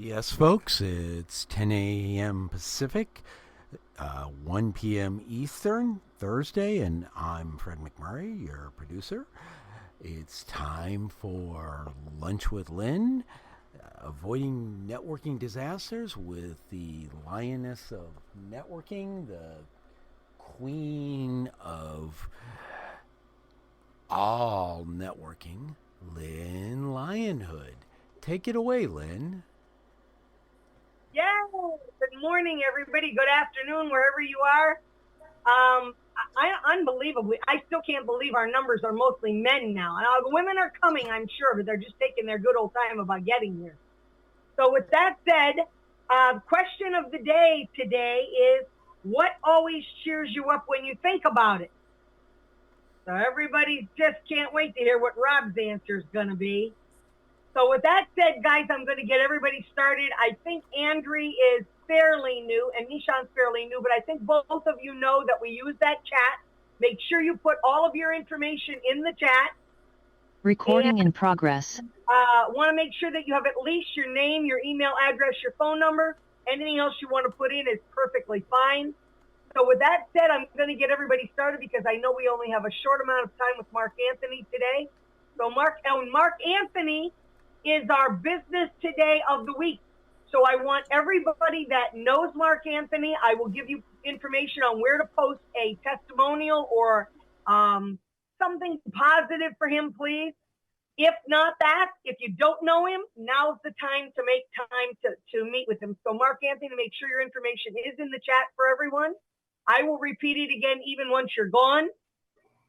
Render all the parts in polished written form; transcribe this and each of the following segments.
Yes, folks, it's 10 a.m. Pacific, 1 p.m. Eastern, Thursday, and I'm Fred McMurray, your producer. It's time for Lunch with Lynn, avoiding networking disasters with the lioness of networking, the queen of all networking, Lynn Lionhood. Take it away, Lynn. Yeah. Good morning, everybody. Good afternoon, wherever you are. Unbelievably, I still can't believe our numbers are mostly men now. Now, the women are coming, I'm sure, but they're just taking their good old time about getting here. So with that said, question of the day today is, what always cheers you up when you think about it? So everybody just can't wait to hear what Rob's answer is going to be. So with that said, guys, I'm going to get everybody started. I think Andrea is fairly new and Nishan's fairly new, but I think both of you know that we use that chat. Make sure you put all of your information in the chat. Recording in progress. Want to make sure that you have at least your name, your email address, your phone number. Anything else you want to put in is perfectly fine. So with that said, I'm going to get everybody started because I know we only have a short amount of time with Mark Anthony today. So Mark Anthony is our business today of the week. So I want everybody that knows Mark Anthony, I will give you information on where to post a testimonial or something positive for him, please. If not that, if you don't know him, now's the time to make time to meet with him. So Mark Anthony, make sure your information is in the chat for everyone. I will repeat it again even once you're gone.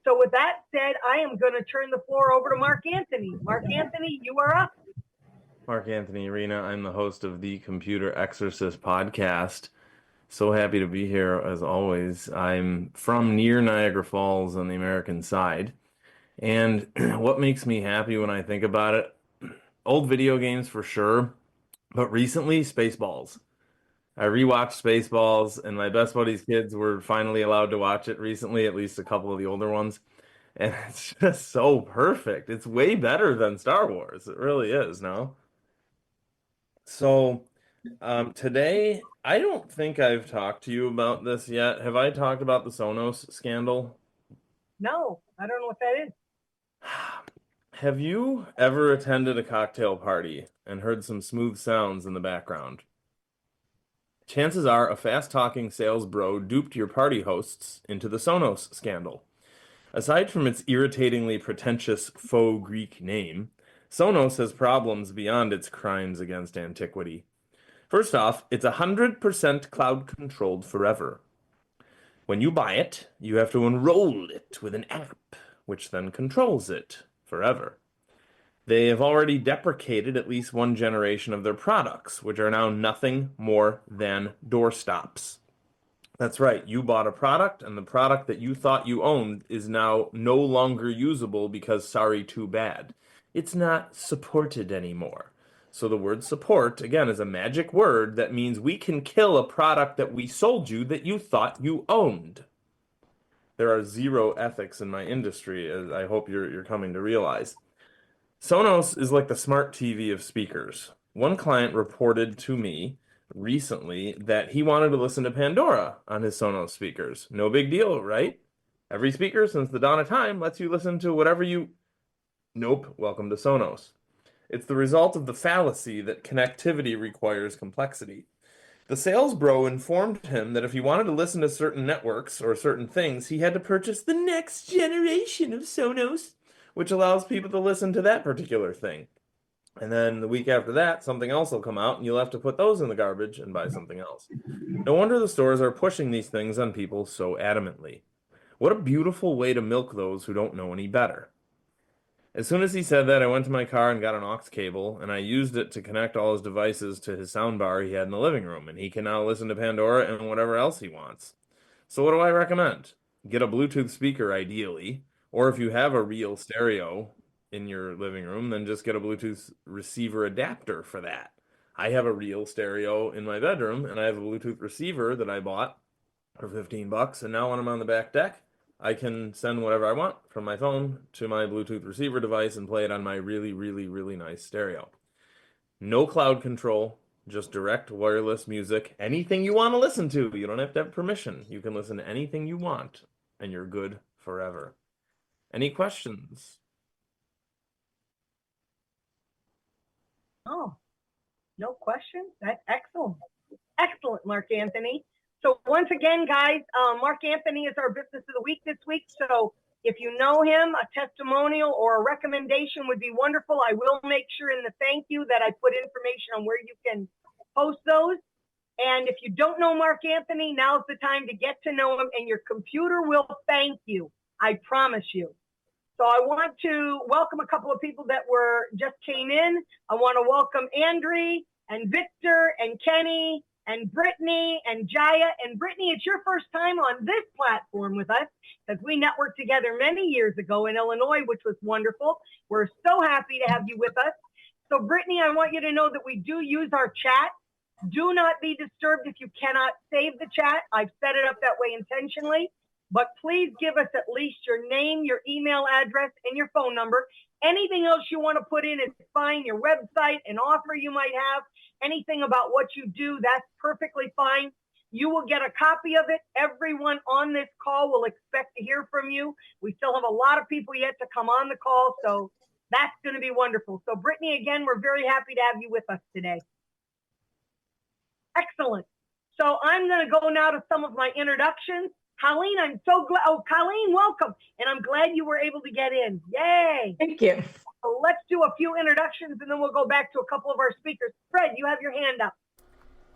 So with that said, I am going to turn the floor over to Mark Anthony. Mark Anthony, you are up. Mark Anthony Arena. I'm the host of the Computer Exorcist podcast. So happy to be here as always. I'm from near Niagara Falls on the American side. And what makes me happy when I think about it, old video games for sure, but recently Spaceballs. I rewatched Spaceballs and my best buddy's kids were finally allowed to watch it recently, at least a couple of the older ones. And it's just so perfect. It's way better than Star Wars. It really is, no? So, today, I don't think I've talked to you about this yet. Have I talked about the Sonos scandal? No, I don't know what that is. Have you ever attended a cocktail party and heard some smooth sounds in the background? Chances are a fast-talking sales bro duped your party hosts into the Sonos scandal. Aside from its irritatingly pretentious faux Greek name, Sonos has problems beyond its crimes against antiquity. First off, it's 100% cloud controlled forever. When you buy it, you have to enroll it with an app, which then controls it forever. They have already deprecated at least one generation of their products, which are now nothing more than doorstops. That's right, you bought a product, and the product that you thought you owned is now no longer usable because sorry, too bad. It's not supported anymore. So the word support, again, is a magic word that means we can kill a product that we sold you that you thought you owned. There are zero ethics in my industry, as I hope you're coming to realize. Sonos is like the smart TV of speakers. One client reported to me recently that he wanted to listen to Pandora on his Sonos speakers. No big deal, right? Every speaker since the dawn of time lets you listen to whatever you... Nope, welcome to Sonos. It's the result of the fallacy that connectivity requires complexity. The sales bro informed him that if he wanted to listen to certain networks or certain things, he had to purchase the next generation of Sonos, which allows people to listen to that particular thing. And then the week after that, something else will come out, and you'll have to put those in the garbage and buy something else. No wonder the stores are pushing these things on people so adamantly. What a beautiful way to milk those who don't know any better. As soon as he said that, I went to my car and got an aux cable, and I used it to connect all his devices to his soundbar he had in the living room, and he can now listen to Pandora and whatever else he wants. So what do I recommend? Get a Bluetooth speaker, ideally, or if you have a real stereo in your living room, then just get a Bluetooth receiver adapter for that. I have a real stereo in my bedroom, and I have a Bluetooth receiver that I bought for 15 bucks, and now when I'm on the back deck, I can send whatever I want from my phone to my Bluetooth receiver device and play it on my really, really, really nice stereo. No cloud control, just direct wireless music, anything you want to listen to. You don't have to have permission. You can listen to anything you want, and you're good forever. Any questions? Oh, no questions. That's excellent. Excellent, Mark Anthony. So once again, guys, Mark Anthony is our business of the week this week. So if you know him, a testimonial or a recommendation would be wonderful. I will make sure in the thank you that I put information on where you can post those. And if you don't know Mark Anthony, now's the time to get to know him, and your computer will thank you. I promise you. So I want to welcome a couple of people that just came in. I want to welcome Andre and Victor and Kenny and Brittany and Jaya. And Brittany, it's your first time on this platform with us because we networked together many years ago in Illinois, which was wonderful. We're so happy to have you with us. So Brittany, I want you to know that we do use our chat. Do not be disturbed if you cannot save the chat. I've set it up that way intentionally. But please give us at least your name, your email address, and your phone number. Anything else you want to put in is fine. Your website, an offer you might have, anything about what you do, that's perfectly fine. You will get a copy of it. Everyone on this call will expect to hear from you. We still have a lot of people yet to come on the call, so that's going to be wonderful. So Brittany, again, we're very happy to have you with us today. Excellent. So I'm going to go now to some of my introductions. Colleen, I'm so glad. Oh, Colleen, welcome. And I'm glad you were able to get in. Yay. Thank you. So let's do a few introductions and then we'll go back to a couple of our speakers. Fred, you have your hand up.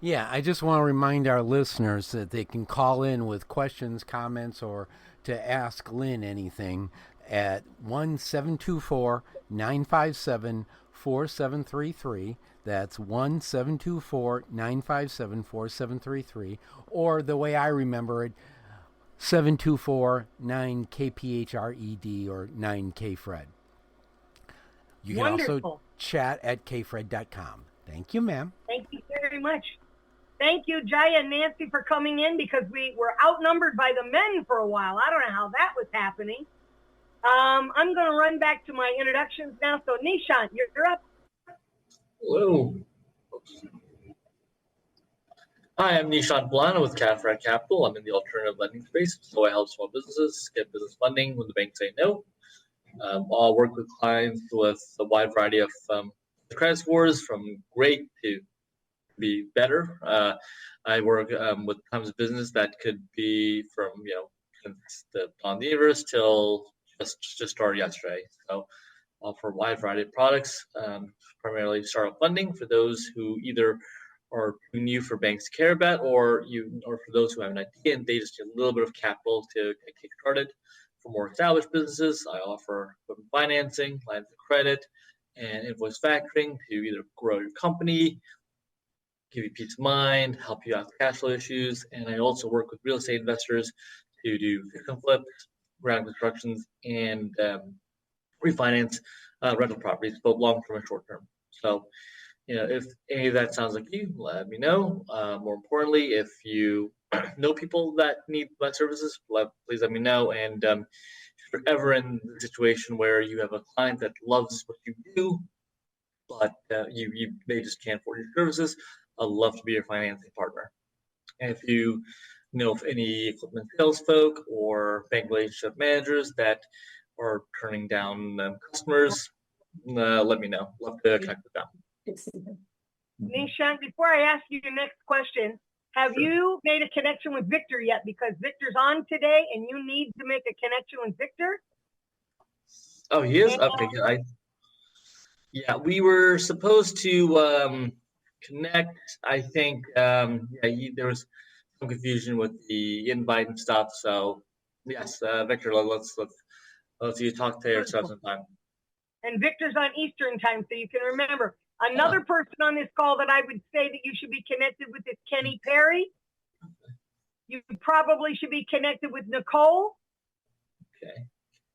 Yeah, I just want to remind our listeners that they can call in with questions, comments, or to ask Lynn anything at 1-724-957-4733. That's 1-724-957-4733. Or the way I remember it, 724-9KPHRED or 9KFred. You can also chat at kfred.com. Thank you, ma'am. Thank you very much. Thank you, Jaya and Nancy, for coming in because we were outnumbered by the men for a while. I don't know how that was happening. I'm going to run back to my introductions now. So, Nishant, you're up. Hello. Hi, I'm Nishant Blana with CAFRAD Capital. I'm in the alternative lending space, so I help small businesses get business funding when the banks say no. I'll work with clients with a wide variety of credit scores, from great to be better. I work with times of business that could be from since the dawn of the universe till just started yesterday. So offer a wide variety of products, primarily startup funding for those who either are too new for banks to care about, or for those who have an idea and they just need a little bit of capital to get kick started. For more established businesses, I offer equipment financing, lines of credit, and invoice factoring to either grow your company, give you peace of mind, help you out with cash flow issues. And I also work with real estate investors to do fix and flips, ground constructions, and refinance rental properties, both long-term and short-term. So, if any of that sounds like you, let me know. More importantly, if you know people that need my services, please let me know. And if you're ever in the situation where you have a client that loves what you do, but they just can't afford your services, I'd love to be your financing partner. And if you know of any equipment sales folk or bank relationship managers that are turning down customers, let me know. Love to connect with them. Nishant, before I ask you your next question, have you made a connection with Victor yet? Because Victor's on today and you need to make a connection with Victor. Oh, he is? Okay. Yeah, we were supposed to connect. I think there was some confusion with the invite and stuff. So yes, Victor, let's you talk to yourself sometime. And Victor's on Eastern time, so you can remember. Another person on this call that I would say that you should be connected with is Kenny Perry. You probably should be connected with Nicole. Okay.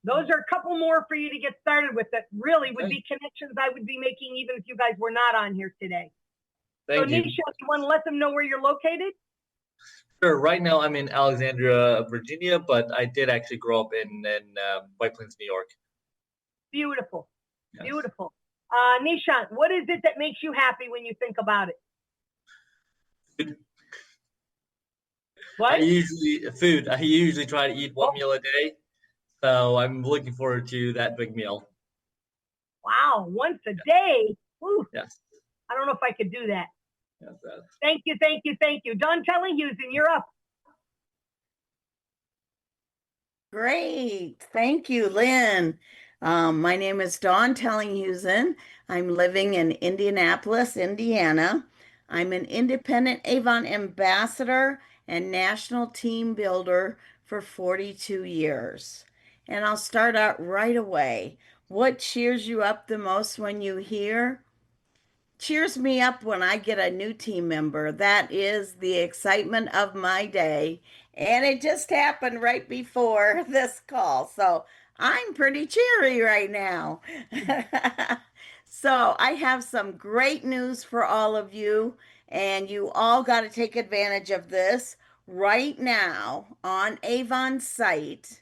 Those are a couple more for you to get started with that really would be connections I would be making even if you guys were not on here today. Thank you. Nisha, you want to let them know where you're located? Sure. Right now I'm in Alexandria, Virginia, but I did actually grow up in White Plains, New York. Beautiful. Yes. Beautiful. Nishant, what is it that makes you happy when you think about it? What? I usually try to eat one meal a day, so I'm looking forward to that big meal. Wow, once a day. Whew, Yes. I don't know if I could do that. Yes. Thank you, thank you, thank you. Don Tellinghusen, you're up. Great. Thank you, Lynn. My name is Dawn Tellinghusen. I'm living in Indianapolis, Indiana. I'm an independent Avon ambassador and national team builder for 42 years. And I'll start out right away. What cheers you up the most when you hear? Cheers me up when I get a new team member. That is the excitement of my day. And it just happened right before this call. So I'm pretty cheery right now. So I have some great news for all of you. And you all got to take advantage of this right now on Avon's site.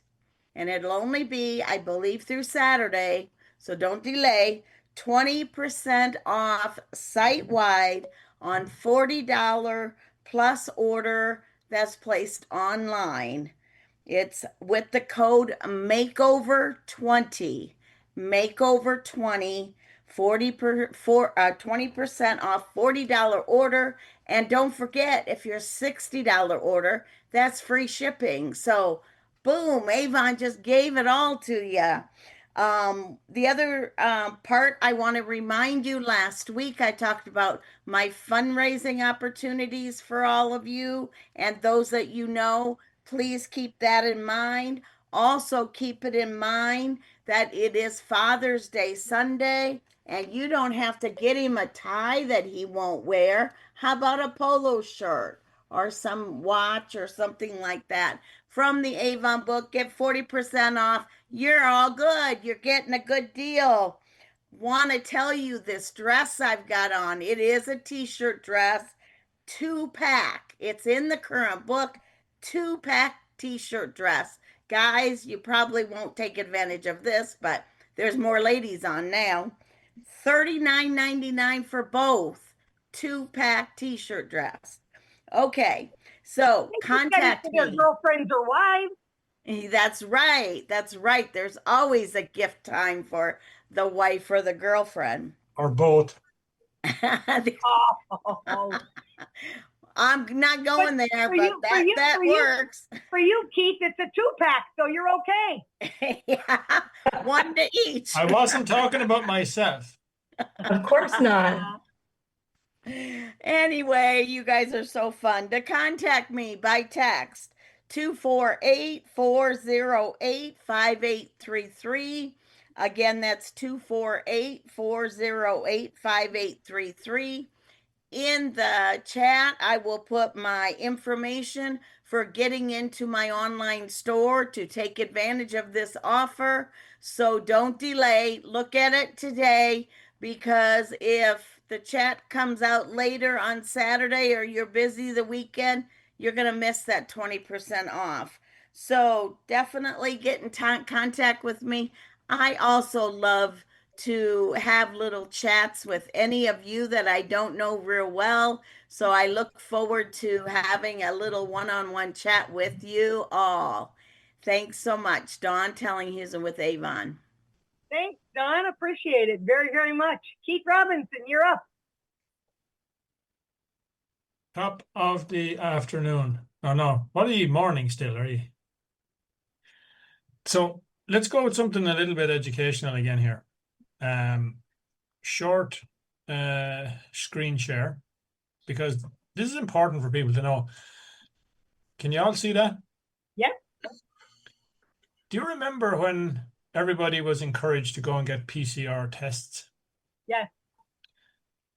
And it'll only be, I believe, through Saturday. So don't delay. 20% off site wide on $40 plus order that's placed online. It's with the code makeover20. Makeover20, 20% off $40 order. And don't forget, if you're $60 order, that's free shipping. So boom, Avon just gave it all to you. The other part I want to remind you, last week I talked about my fundraising opportunities for all of you and those that you know. Please keep that in mind. Also, keep it in mind that it is Father's Day Sunday, and you don't have to get him a tie that he won't wear. How about a polo shirt or some watch or something like that? From the Avon book, get 40% off. You're all good. You're getting a good deal. Want to tell you this dress I've got on. It is a t-shirt dress, 2-pack. It's in the current book, 2-pack t-shirt dress. Guys, you probably won't take advantage of this, but there's more ladies on now. $39.99 for both, 2-pack t-shirt dress. Okay, so contact For their me. girlfriends or wives. That's right. That's right. There's always a gift time for the wife or the girlfriend. Or both. Oh. I'm not going there, but that works. For you, Keith, it's a 2-pack, so you're okay. Yeah, one to each. I wasn't talking about myself. Of course not. Anyway, you guys are so fun. To contact me by text, 248-408-5833. Again, that's 248-408-5833. In the chat, I will put my information for getting into my online store to take advantage of this offer. So don't delay. Look at it today, because if the chat comes out later on Saturday or you're busy the weekend, you're going to miss that 20% off. So definitely get in contact with me. I also love to have little chats with any of you that I don't know real well. So I look forward to having a little one-on-one chat with you all. Thanks so much. Dawn Tellinghusen with Avon. Thanks, Don. Appreciate it very, very much. Keith Robinson, you're up. Top of the afternoon. Oh, no. What are you, morning still, are you? So let's go with something a little bit educational again here. Short screen share, because this is important for people to know. Can you all see that? Yeah. Do you remember when everybody was encouraged to go and get PCR tests? Yes.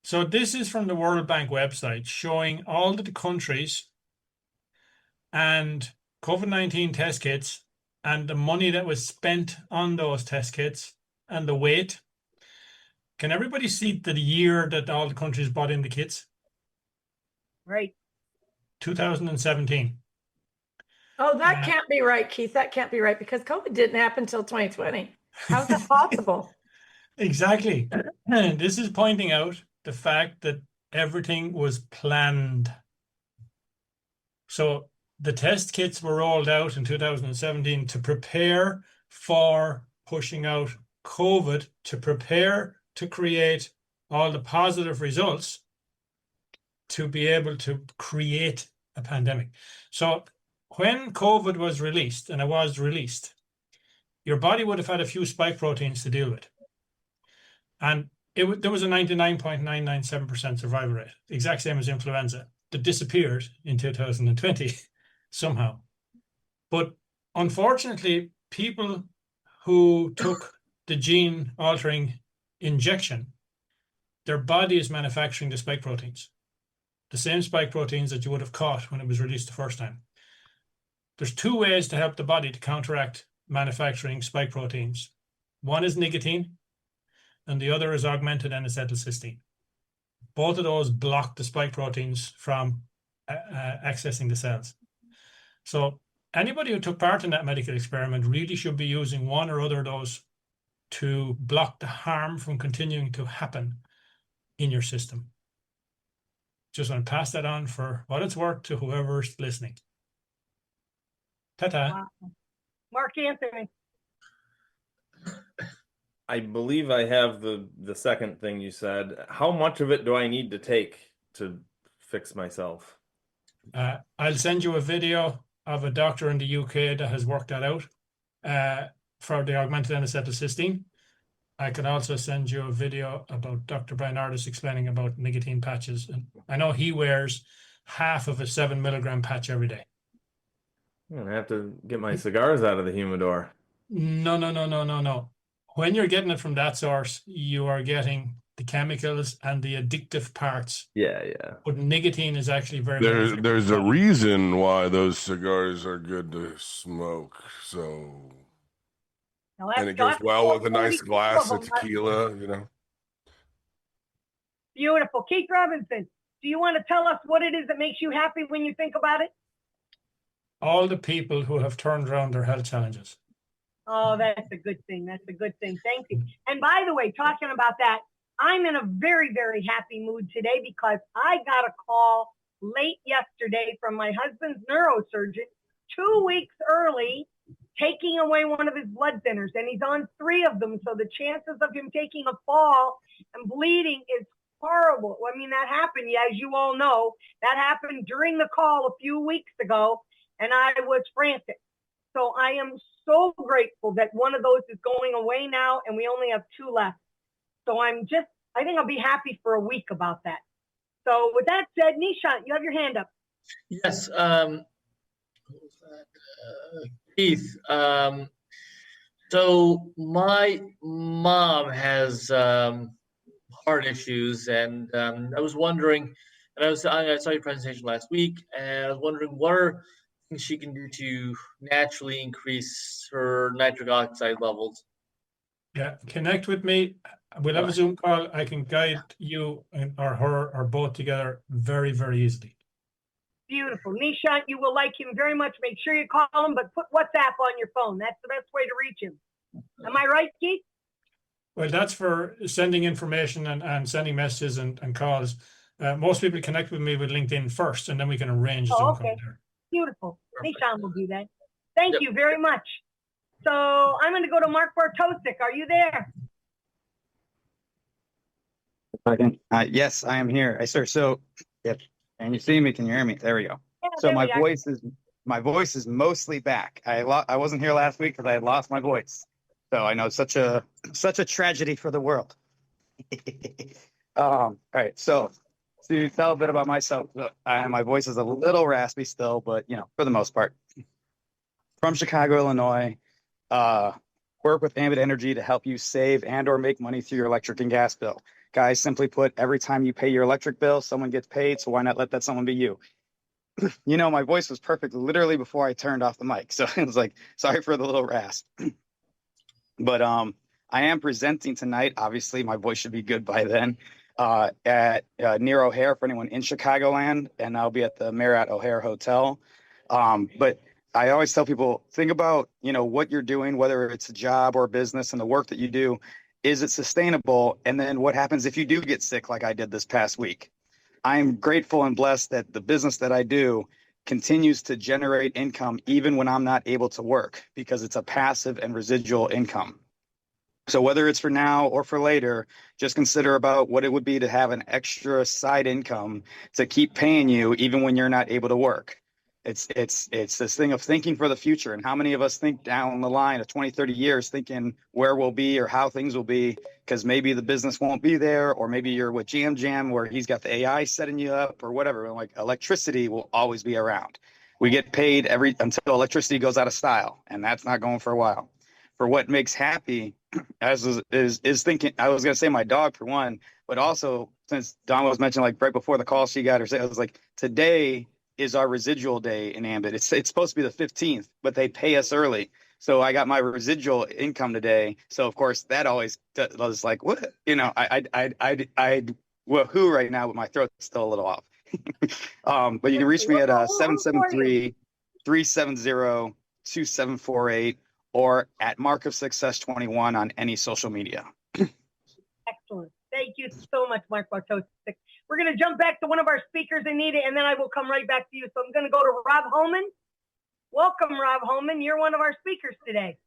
So this is from the World Bank website showing all the countries and COVID-19 test kits and the money that was spent on those test kits and the weight. Can everybody see the year that all the countries bought in the kits? Right. 2017. Oh, that can't be right, Keith. That can't be right, because COVID didn't happen until 2020. How's that possible? Exactly. And this is pointing out the fact that everything was planned. So the test kits were rolled out in 2017 to prepare for pushing out COVID, to prepare to create all the positive results to be able to create a pandemic. So when COVID was released, and it was released, your body would have had a few spike proteins to deal with. And there was a 99.997% survival rate, the exact same as influenza, that disappeared in 2020 somehow. But unfortunately, people who took the gene altering injection, their body is manufacturing the spike proteins, the same spike proteins that you would have caught when it was released the first time. There's two ways to help the body to counteract manufacturing spike proteins. One is nicotine, and the other is augmented N-acetylcysteine. Both of those block the spike proteins from accessing the cells. So anybody who took part in that medical experiment really should be using one or other of those to block the harm from continuing to happen in your system. Just want to pass that on for what it's worth to whoever's listening. Ta-ta. Wow. Mark Anthony. I believe I have the second thing you said. How much of it do I need to take to fix myself? I'll send you a video of a doctor in the UK that has worked that out for the augmented N-acetylcysteine. I can also send you a video about Dr. Brian Ardis explaining about nicotine patches. And I know he wears half of a 7 milligram patch every day. I'm gonna have to get my cigars out of the humidor. No. When you're getting it from that source, you are getting the chemicals and the addictive parts. Yeah. But nicotine is actually very There's a reason why those cigars are good to smoke. So, and it goes well with a nice glass of tequila, you know. Beautiful. Keith Robinson, do you want to tell us what it is that makes you happy when you think about it? All the people who have turned around their health challenges. Oh, that's a good thing. That's a good thing. Thank you. And by the way, talking about that, I'm in a very, very happy mood today because I got a call late yesterday from my husband's neurosurgeon, 2 weeks early, taking away one of his blood thinners. And he's on 3 of them. So the chances of him taking a fall and bleeding is horrible. I mean, that happened, as you all know, that happened during the call a few weeks ago, and I was frantic. So I am so grateful that one of those is going away now, and we only have 2 left. So I think I'll be happy for a week about that. So with that said, Nishant, you have your hand up. Yes. Keith, so my mom has heart issues, and I was wondering, and I saw your presentation last week, and I was wondering what are things she can do to naturally increase her nitric oxide levels. Yeah, connect with me. We'll have a Zoom call. I can guide you or her or both together very, very easily. Beautiful. Nishant, you will like him very much. Make sure you call him, but put WhatsApp on your phone. That's the best way to reach him. Am I right, Keith? Well, that's for sending information and sending messages and calls. Most people connect with me with LinkedIn first, and then we can arrange a Zoom call there. Beautiful. Perfect. Nishant will do that. Thank you very much. So I'm going to go to Mark Bartosik. Are you there? Yes, I am here. Sir. So, can you see me? Can you hear me? There we go. Yeah, So there my we are. voice is mostly back. I wasn't here last week because I had lost my voice. So I know such a tragedy for the world. All right. So to tell a bit about myself, my voice is a little raspy still, but for the most part. From Chicago, Illinois. Work with Ambit Energy to help you save and/or make money through your electric and gas bill. Guys, simply put, every time you pay your electric bill, someone gets paid. So why not let that someone be you? My voice was perfect literally before I turned off the mic. So it was like, sorry for the little rasp. But I am presenting tonight. Obviously, my voice should be good by then. At near O'Hare for anyone in Chicagoland, and I'll be at the Marriott O'Hare Hotel. But I always tell people, think about what you're doing, whether it's a job or a business, and the work that you do. Is it sustainable? And then what happens if you do get sick like I did this past week? I'm grateful and blessed that the business that I do continues to generate income even when I'm not able to work, because it's a passive and residual income. So whether it's for now or for later, just consider about what it would be to have an extra side income to keep paying you even when you're not able to work. It's this thing of thinking for the future. And how many of us think down the line of 20, 30 years thinking where we'll be or how things will be, because maybe the business won't be there, or maybe you're with Jam where he's got the AI setting you up or whatever. Like, electricity will always be around. We get paid until electricity goes out of style, and that's not going for a while. For what makes happy, is thinking, I was going to say my dog for one, but also since Dawn was mentioning, like right before the call she got her, I was like, today is our residual day in Ambit. It's supposed to be the 15th, but they pay us early. So I got my residual income today. So of course that always was like, what, you know, I woohoo right now, but my throat's still a little off. But you can reach me at 773-370-2748 or at Mark of Success 21 on any social media. Excellent. Thank you so much, Mark Bartosik. We're going to jump back to one of our speakers, Anita, and then I will come right back to you. So I'm going to go to Rob Holman. Welcome, Rob Holman. You're one of our speakers today.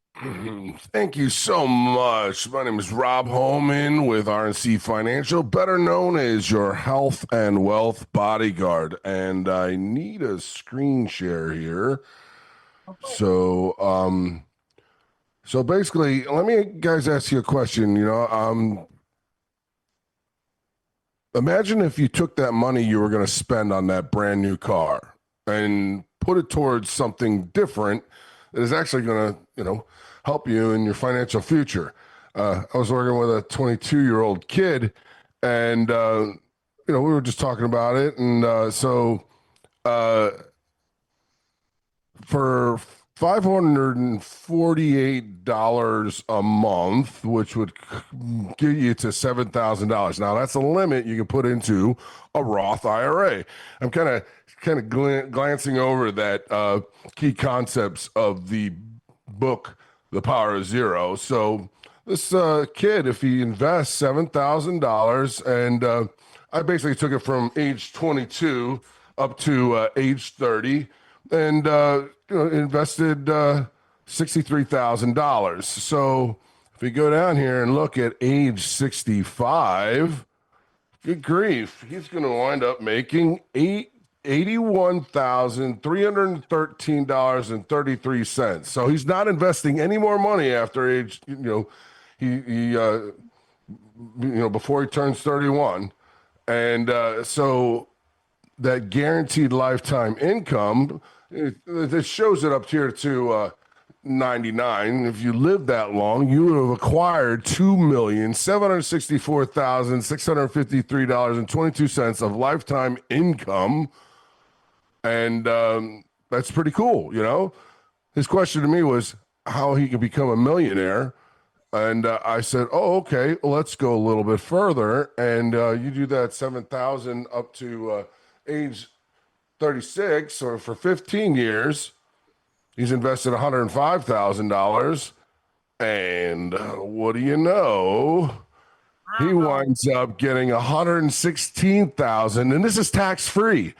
Thank you so much. My name is Rob Holman with RNC Financial, better known as your health and wealth bodyguard. And I need a screen share here. Okay. So basically, let me guys ask you a question. You know, imagine if you took that money you were going to spend on that brand new car and put it towards something different that is actually going to, you know, help you in your financial future. I was working with a 22-year-old kid, and you know, we were just talking about it, and for $548 a month, which would get you to $7,000. Now that's a limit you can put into a Roth IRA. I'm kind of glancing over that key concepts of the book, The Power of Zero. So this kid, if he invests $7,000, and I basically took it from age 22 up to age 30, and you know, invested $63,000. So if we go down here and look at age 65, good grief, he's going to wind up making $81,313.33. So he's not investing any more money after age, you know, you know, before he turns 31. And so that guaranteed lifetime income, it shows it up here to 99. If you lived that long, you would have acquired $2,764,653.22 of lifetime income. And that's pretty cool, you know? His question to me was how he could become a millionaire. And I said, oh, okay, well, let's go a little bit further. And you do that 7,000 up to age 36, or for 15 years, he's invested $105,000. And what do you know? He winds up getting $116,000, and this is tax-free.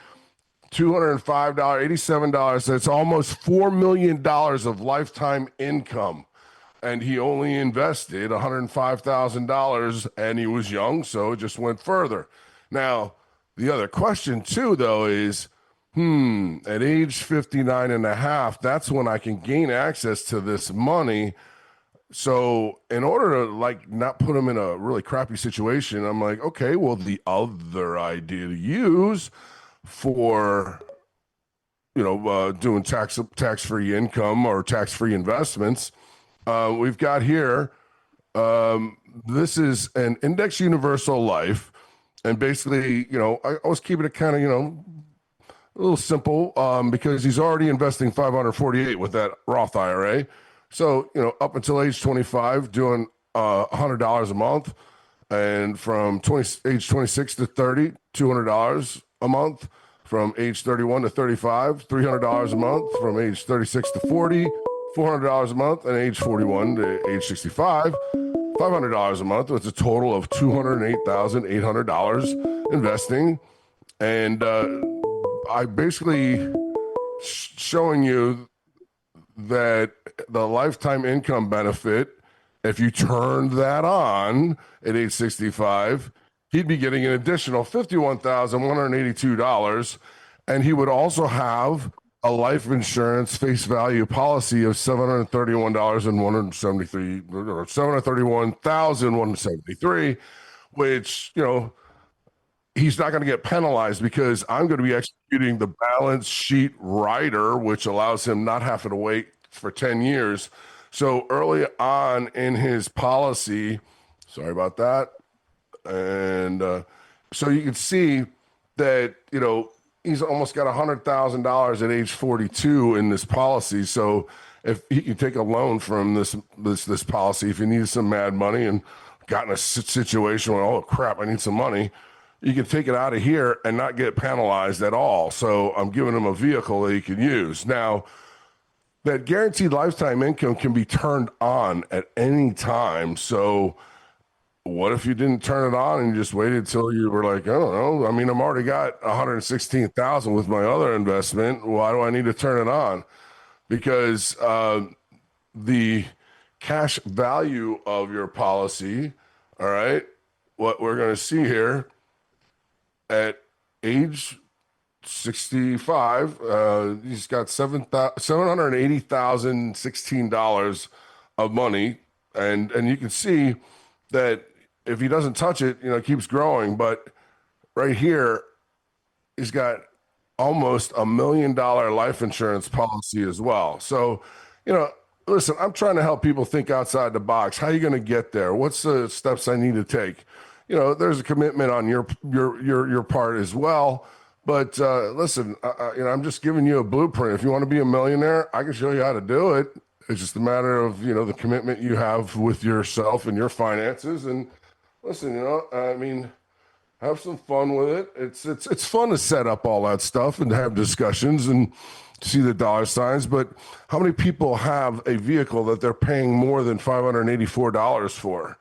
$205, $87. So it's almost $4 million of lifetime income. And he only invested $105,000, and he was young, so it just went further. Now, the other question, too, though, is, at age 59 and a half, that's when I can gain access to this money. So in order to, like, not put him in a really crappy situation, I'm like, okay, well, the other idea to use for, you know, doing tax-free income or tax-free investments, we've got here, this is an index universal life. And basically, you know, I was keeping it kind of, you know, a little simple, because he's already investing $548 with that Roth IRA. So, you know, up until age 25, doing $100 a month, and from age 26 to 30, $200 a month. From age 31 to 35, $300 a month. From age 36 to 40, $400 a month. And age 41 to age 65, $500 a month. It's a total of $208,800 investing. And I basically showing you that the lifetime income benefit, if you turned that on at age 65, he'd be getting an additional $51,182. And he would also have a life insurance face value policy of $731,173, or $731,173, which, he's not going to get penalized because I'm going to be executing the balance sheet rider, which allows him not having to wait for 10 years. So early on in his policy, sorry about that. And so you can see that, he's almost got $100,000 at age 42 in this policy. So if he can take a loan from this policy, if he needs some mad money and got in a situation where, oh crap, I need some money, you can take it out of here and not get penalized at all. So I'm giving him a vehicle that he can use. Now, that guaranteed lifetime income can be turned on at any time. So what if you didn't turn it on and you just waited till you were like, I don't know. I mean, I'm already got 116,000 with my other investment. Why do I need to turn it on? Because the cash value of your policy, all right, what we're going to see here at age 65, he's got $780,016 of money, and you can see that if he doesn't touch it, it keeps growing. But right here, he's got almost $1 million life insurance policy as well. So, listen, I'm trying to help people think outside the box. How are you going to get there? What's the steps I need to take? There's a commitment on your part as well. But listen, I'm just giving you a blueprint. If you want to be a millionaire, I can show you how to do it. It's just a matter of, the commitment you have with yourself and your finances. And listen, have some fun with it. It's fun to set up all that stuff and have discussions and see the dollar signs. But how many people have a vehicle that they're paying more than $584 for?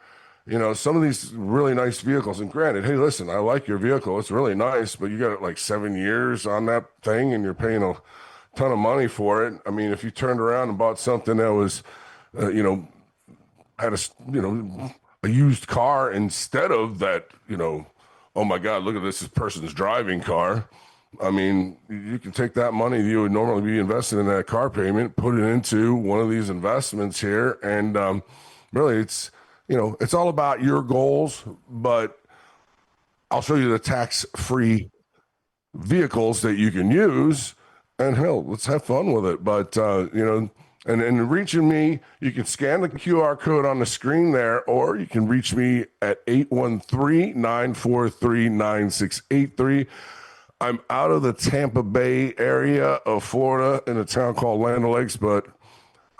Some of these really nice vehicles, and granted, hey, listen, I like your vehicle. It's really nice, but you got it like 7 years on that thing and you're paying a ton of money for it. I mean, if you turned around and bought something that was, had a used car instead of that, oh my God, look at this person's driving car. I mean, you can take that money you would normally be investing in that car payment, put it into one of these investments here. And really, it's all about your goals, but I'll show you the tax-free vehicles that you can use, and hell, let's have fun with it. But, and reaching me, you can scan the QR code on the screen there, or you can reach me at 813-943-9683. I'm out of the Tampa Bay area of Florida in a town called Land O'Lakes, but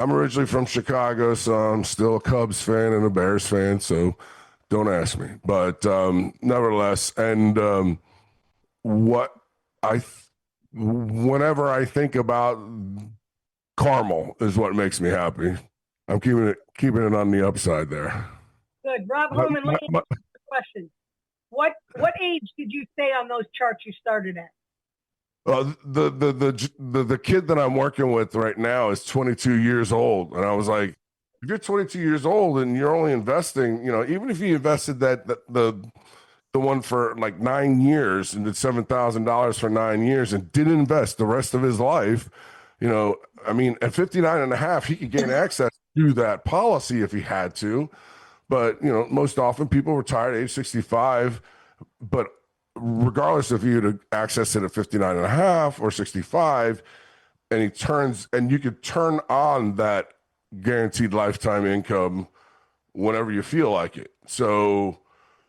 I'm originally from Chicago, so I'm still a Cubs fan and a Bears fan, so don't ask me. But nevertheless, and whenever I think about caramel is what makes me happy. I'm keeping it on the upside there. Good. Rob Holman, let me ask you a question. What age did you say on those charts you started at? The kid that I'm working with right now is 22 years old, and I was like, if you're 22 years old and you're only investing, even if you invested the one for like 9 years and did $7,000 for 9 years and didn't invest the rest of his life, at 59 and a half, he could gain access to that policy if he had to. But, most often people retire at age 65, but regardless if you had access it at 59 and a half or 65, and you could turn on that guaranteed lifetime income whenever you feel like it. So,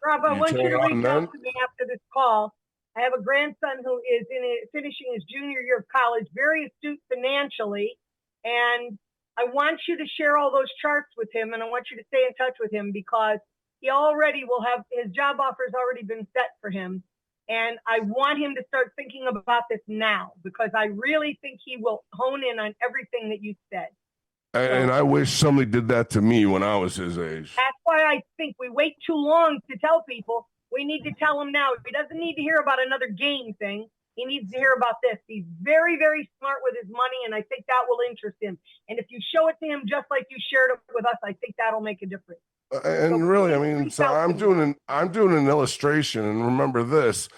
Rob, I want you to reach out to me after this call. I have a grandson who is finishing his junior year of college, very astute financially, and I want you to share all those charts with him, and I want you to stay in touch with him because he already will have his job offers already been set for him. And I want him to start thinking about this now because I really think he will hone in on everything that you said. And I wish somebody did that to me when I was his age. That's why I think we wait too long to tell people. We need to tell him now. He doesn't need to hear about another game thing. He needs to hear about this. He's very, very smart with his money, and I think that will interest him. And if you show it to him just like you shared it with us, I think that'll make a difference. And So really, I please mean, reach so out to me. I'm doing an illustration, and remember this: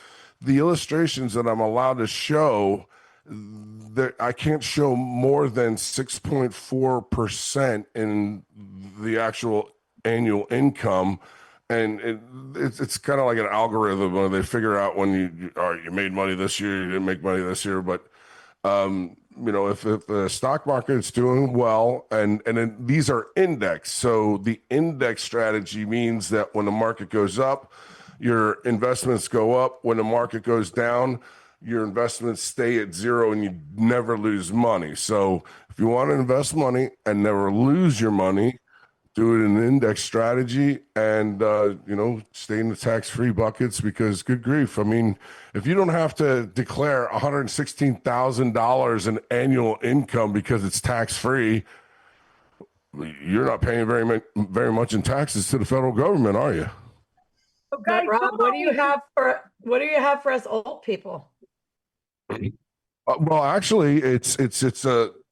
the illustrations that I'm allowed to show, that I can't show more than 6.4% in the actual annual income. And it's kind of like an algorithm where they figure out when you made money this year, you didn't make money this year. But if the stock market's doing well, and then these are indexed, so the index strategy means that when the market goes up, your investments go up. When the market goes down, your investments stay at zero, and you never lose money. So if you want to invest money and never lose your money, do it in an index strategy, and stay in the tax-free buckets, because good grief, I mean, if you don't have to declare $116,000 in annual income because it's tax-free, you're not paying very much in taxes to the federal government, are you? So guys, But Rob, what do you have for us old people? Well, actually, it's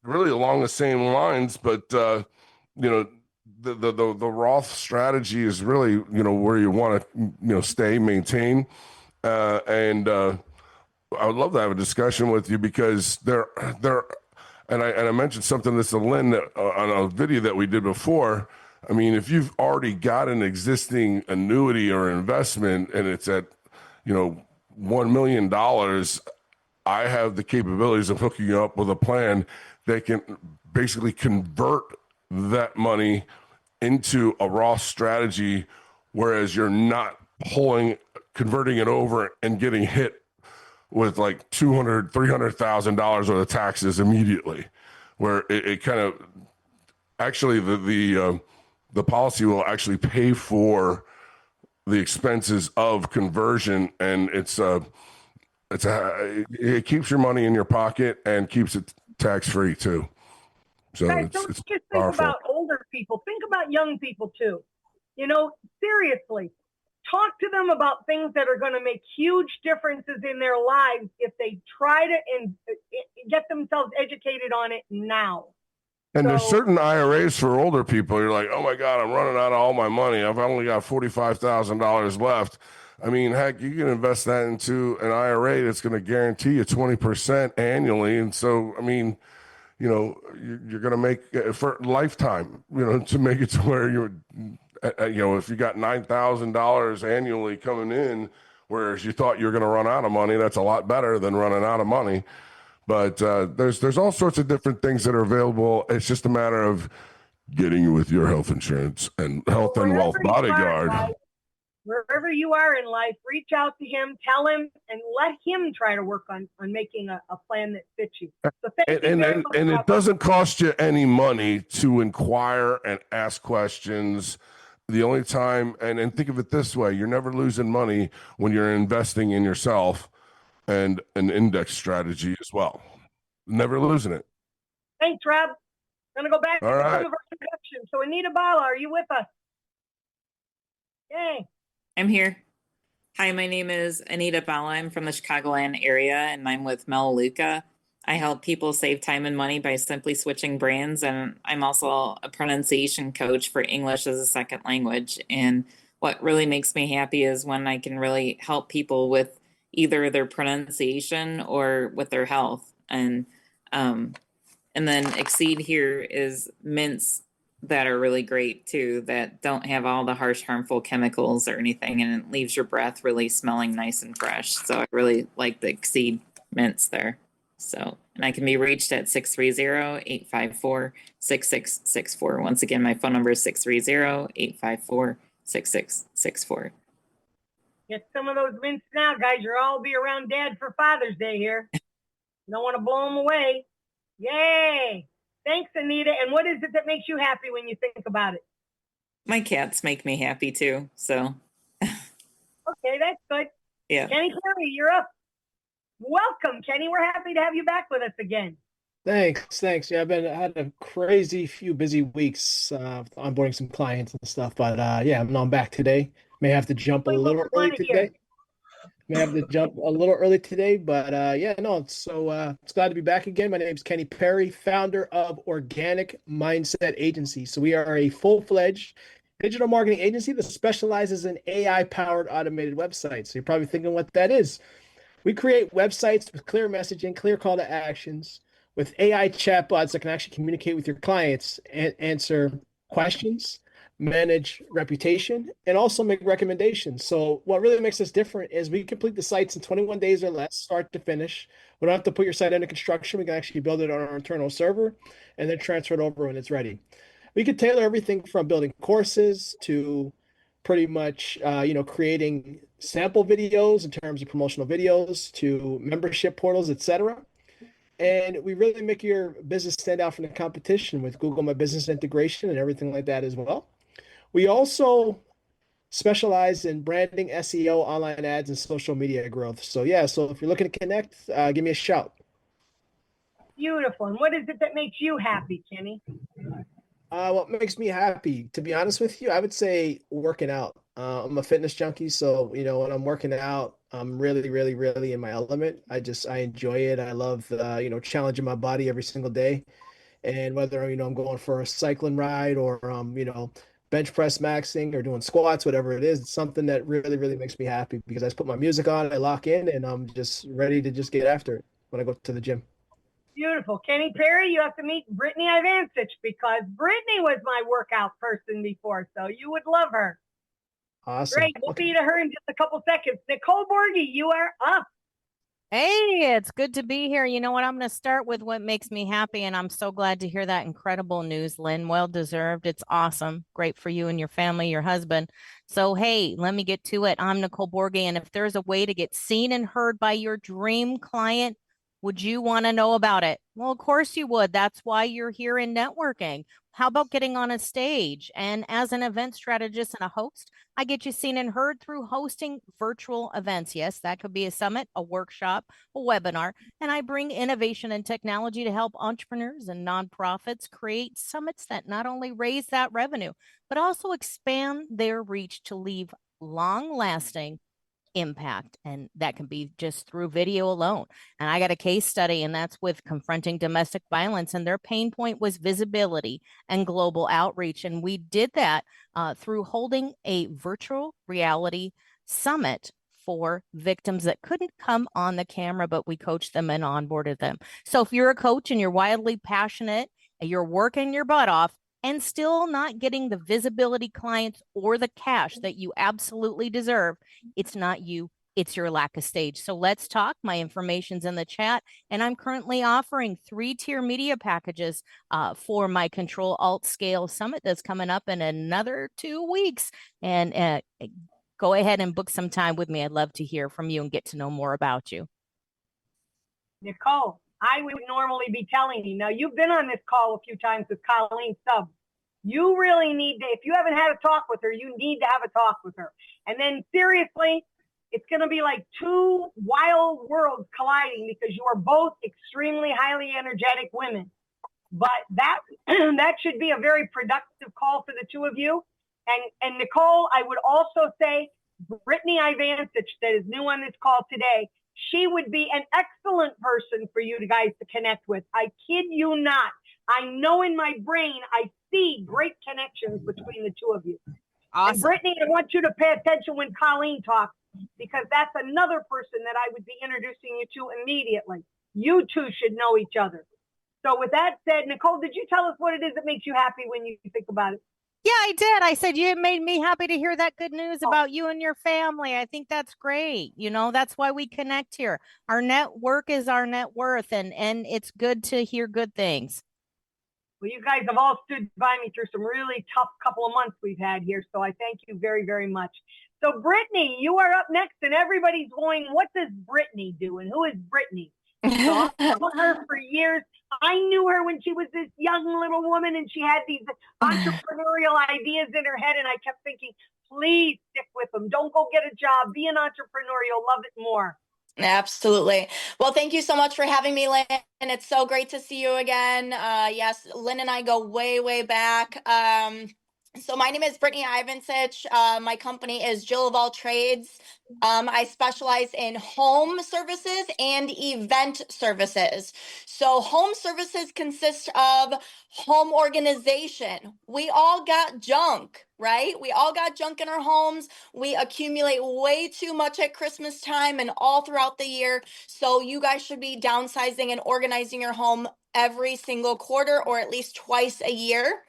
really along the same lines, but the Roth strategy is really where you want to stay, maintain, and I would love to have a discussion with you, because and I mentioned something to Lynn on a video that we did before. I mean, if you've already got an existing annuity or investment and it's at $1 million, I have the capabilities of hooking you up with a plan that can basically convert that money into a Roth strategy, whereas you're not converting it over and getting hit with like $200,000-$300,000 worth of taxes immediately, where it kind of actually the policy will actually pay for the expenses of conversion, and it keeps your money in your pocket and keeps it tax free too. So guys, don't it's just think powerful. about older people. Think about young people too. Seriously, talk to them about things that are going to make huge differences in their lives if they try to get themselves educated on it now. And there's certain IRAs for older people. You're like, oh my God, I'm running out of all my money. I've only got $45,000 left. I mean, heck, you can invest that into an IRA that's going to guarantee you 20% annually. And so, I mean, you're going to make for lifetime, to make it to where if you got $9,000 annually coming in, whereas you thought you were going to run out of money, that's a lot better than running out of money. But there's all sorts of different things that are available. It's just a matter of getting you with your health insurance and health and wealth bodyguard. Wherever you are in life, reach out to him, tell him, and let him try to work on making a plan that fits you. So thank you very much, and it doesn't cost you any money to inquire and ask questions. The only time, and think of it this way, you're never losing money when you're investing in yourself and an index strategy as well. Never losing it. Thanks, Rob. I'm going to go back to some of our introductions. So Anita Bala, are you with us? Yay. I'm here. Hi, my name is Anita Bala. I'm from the Chicagoland area, and I'm with Melaleuca. I help people save time and money by simply switching brands, and I'm also a pronunciation coach for English as a second language. And what really makes me happy is when I can really help people with either their pronunciation or with their health. And then Exceed here is mints that are really great too, that don't have all the harsh, harmful chemicals or anything, and it leaves your breath really smelling nice and fresh. So I really like the Exceed mints there. So, and I can be reached at 630-854-6664. Once again, my phone number is 630-854-6664. Get some of those mints now, guys. You'll all be around Dad for Father's Day here. Don't want to blow them away. Yay. Thanks, Anita. And what is it that makes you happy when you think about it? My cats make me happy too, so. Okay, that's good. Yeah. Kenny Carey, you're up. Welcome, Kenny. We're happy to have you back with us again. Thanks. Yeah, I had a crazy few busy weeks onboarding some clients and stuff, but yeah, I'm back today. May have to jump a little early today. may have to jump a little early today, but yeah, no, it's glad to be back again. My name is Kenny Perry, founder of Organic Mindset Agency. So we are a full-fledged digital marketing agency that specializes in AI-powered automated websites. So you're probably thinking what that is. We create websites with clear messaging, clear call to actions, with AI chatbots that can actually communicate with your clients and answer questions, manage reputation, and also make recommendations. So what really makes us different is we complete the sites in 21 days or less, start to finish. We don't have to put your site under construction. We can actually build it on our internal server and then transfer it over when it's ready. We could tailor everything from building courses to pretty much creating sample videos in terms of promotional videos to membership portals, etc. And we really make your business stand out from the competition with Google My Business integration and everything like that as well. We also specialize in branding, SEO, online ads, and social media growth. So yeah, so if you're looking to connect, give me a shout. Beautiful. And what is it that makes you happy, Kenny? What makes me happy, to be honest with you, I would say working out. I'm a fitness junkie, so when I'm working out, I'm really, really, really in my element. I enjoy it. I love challenging my body every single day. And whether I'm going for a cycling ride or bench press maxing or doing squats, whatever it is, it's something that really, really makes me happy because I just put my music on, I lock in, and I'm just ready to just get after it when I go to the gym. Beautiful. Kenny Perry, you have to meet Brittany Ivancich because Brittany was my workout person before, so you would love her. Awesome. Great. We'll be to her in just a couple seconds. Nicole Borgie, you are up. Hey, it's good to be here. You know what? I'm going to start with what makes me happy, and I'm so glad to hear that incredible news, Lynn. Well deserved. It's awesome. Great for you and your family, your husband. So, hey, let me get to it. I'm Nicole Borgie, and if there's a way to get seen and heard by your dream client, would you want to know about it? Well, of course you would. That's why you're here in networking. How about getting on a stage? And as an event strategist and a host, I get you seen and heard through hosting virtual events. Yes, that could be a summit, a workshop, a webinar. And I bring innovation and technology to help entrepreneurs and nonprofits create summits that not only raise that revenue, but also expand their reach to leave long-lasting impact. And that can be just through video alone. And I got a case study, and that's with confronting domestic violence. And their pain point was visibility and global outreach. And we did that through holding a virtual reality summit for victims that couldn't come on the camera, but we coached them and onboarded them. So if you're a coach and you're wildly passionate, and you're working your butt off, and still not getting the visibility, clients, or the cash that you absolutely deserve, it's not you, it's your lack of stage. So let's talk. My information's in the chat, and I'm currently offering 3-tier media packages for my Control Alt Scale Summit that's coming up in another 2 weeks. And go ahead and book some time with me. I'd love to hear from you and get to know more about you. Nicole, I would normally be telling you. Now, you've been on this call a few times with Colleen Stubbs. You really need to, if you haven't had a talk with her, you need to have a talk with her. And then seriously, it's going to be like two wild worlds colliding because you are both extremely highly energetic women. But that should be a very productive call for the two of you. And Nicole, I would also say Brittany Ivancich, that is new on this call today, she would be an excellent person for you guys to connect with. I kid you not. I know in my brain, I see great connections between the two of you. Awesome. And Brittany, I want you to pay attention when Colleen talks, because that's another person that I would be introducing you to immediately. You two should know each other. So with that said, Nicole, did you tell us what it is that makes you happy when you think about it? Yeah, I did. I said you made me happy to hear that good news about you and your family. I think that's great. That's why we connect here. Our network is our net worth, and it's good to hear good things. Well, you guys have all stood by me through some really tough couple of months we've had here, so I thank you very, very much. So, Brittany, you are up next, and everybody's going, what does Brittany do, and who is Brittany? So I've known her for years. I knew her when she was this young little woman, and she had these entrepreneurial ideas in her head, and I kept thinking, please stick with them. Don't go get a job. Be an entrepreneur. You'll love it more. Absolutely. Well, thank you so much for having me, Lynn. And it's so great to see you again. Yes, Lynn and I go way, way back. So my name is Brittany Ivansich. My company is Jill of All Trades. I specialize in home services and event services. So home services consist of home organization. We all got junk, right? We all got junk in our homes. We accumulate way too much at Christmas time and all throughout the year. So you guys should be downsizing and organizing your home every single quarter or at least twice a year.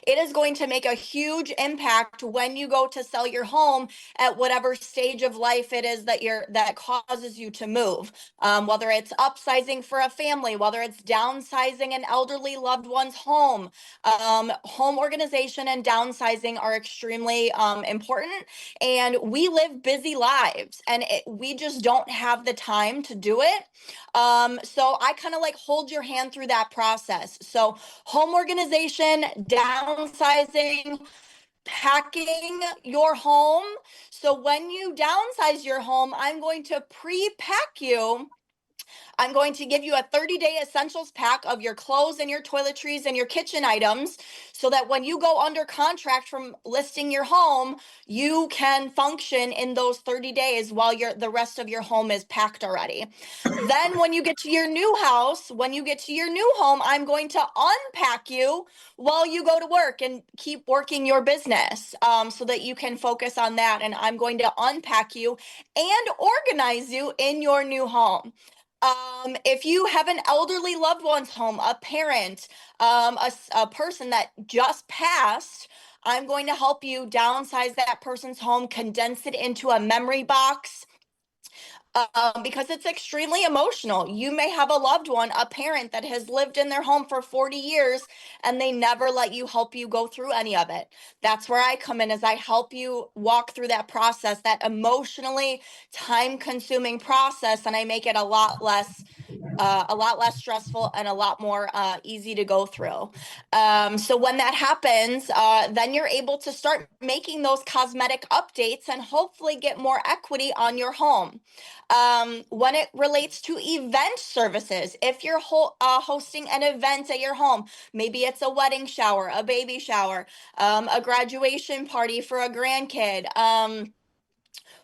It is going to make a huge impact when you go to sell your home at whatever stage of life it is that causes you to move. Whether it's upsizing for a family, whether it's downsizing an elderly loved one's home, home organization and downsizing are extremely important. And we live busy lives, and we just don't have the time to do it. So I kind of like hold your hand through that process. So home organization, downsizing, packing your home. So when you downsize your home, I'm going to pre-pack you. I'm going to give you a 30-day essentials pack of your clothes and your toiletries and your kitchen items so that when you go under contract from listing your home, you can function in those 30 days while the rest of your home is packed already. Then when you get to your new house, when you get to your new home, I'm going to unpack you while you go to work and keep working your business so that you can focus on that. And I'm going to unpack you and organize you in your new home. If you have an elderly loved one's home, a parent, a person that just passed, I'm going to help you downsize that person's home, condense it into a memory box, because it's extremely emotional. You may have a loved one, a parent that has lived in their home for 40 years and they never let you help you go through any of it. That's where I come in, as I help you walk through that process, that emotionally time-consuming process, and I make it a lot less stressful and a lot more easy to go through. So when that happens, then you're able to start making those cosmetic updates and hopefully get more equity on your home. When it relates to event services, if you're hosting an event at your home, maybe it's a wedding shower, a baby shower, a graduation party for a grandkid,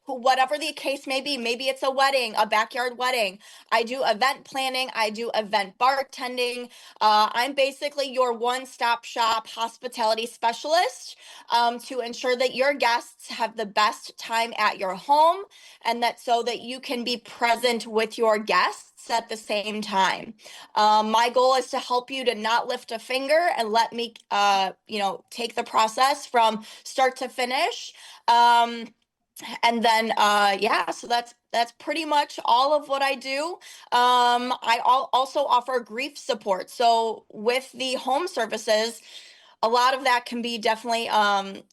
whatever the case may be. Maybe it's a wedding, a backyard wedding. I do event planning. I do event bartending. I'm basically your one-stop shop hospitality specialist to ensure that your guests have the best time at your home, and that so that you can be present with your guests at the same time. My goal is to help you to not lift a finger and let me, take the process from start to finish. And then so that's pretty much all of what I do. I also offer grief support. So with the home services, a lot of that can be definitely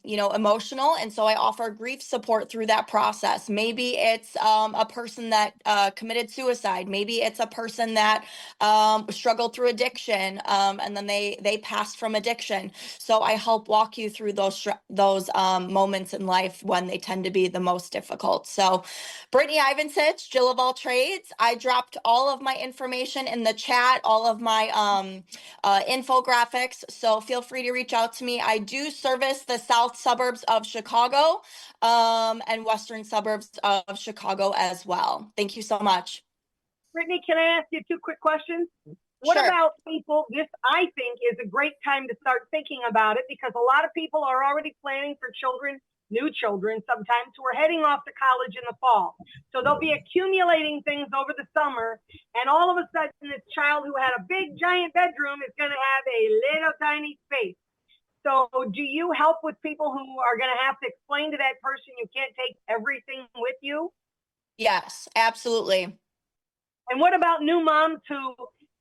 emotional, and so I offer grief support through that process. Maybe it's a person that committed suicide. Maybe it's a person that struggled through addiction, and then they passed from addiction. So I help walk you through those moments in life when they tend to be the most difficult. So Brittany Ivansich, Jill of All Trades. I dropped all of my information in the chat, all of my infographics, so feel free to reach out to me. I do service the south suburbs of Chicago and western suburbs of Chicago as well. Thank you so much. Brittany, can I ask you 2 quick questions? What Sure. about people? This, I think, is a great time to start thinking about it, because a lot of people are already planning for children, new children sometimes, who are heading off to college in the fall. So they'll be accumulating things over the summer, and all of a sudden this child who had a big giant bedroom is going to have a little tiny space. So do you help with people who are going to have to explain to that person you can't take everything with you? Yes, absolutely. And what about new moms who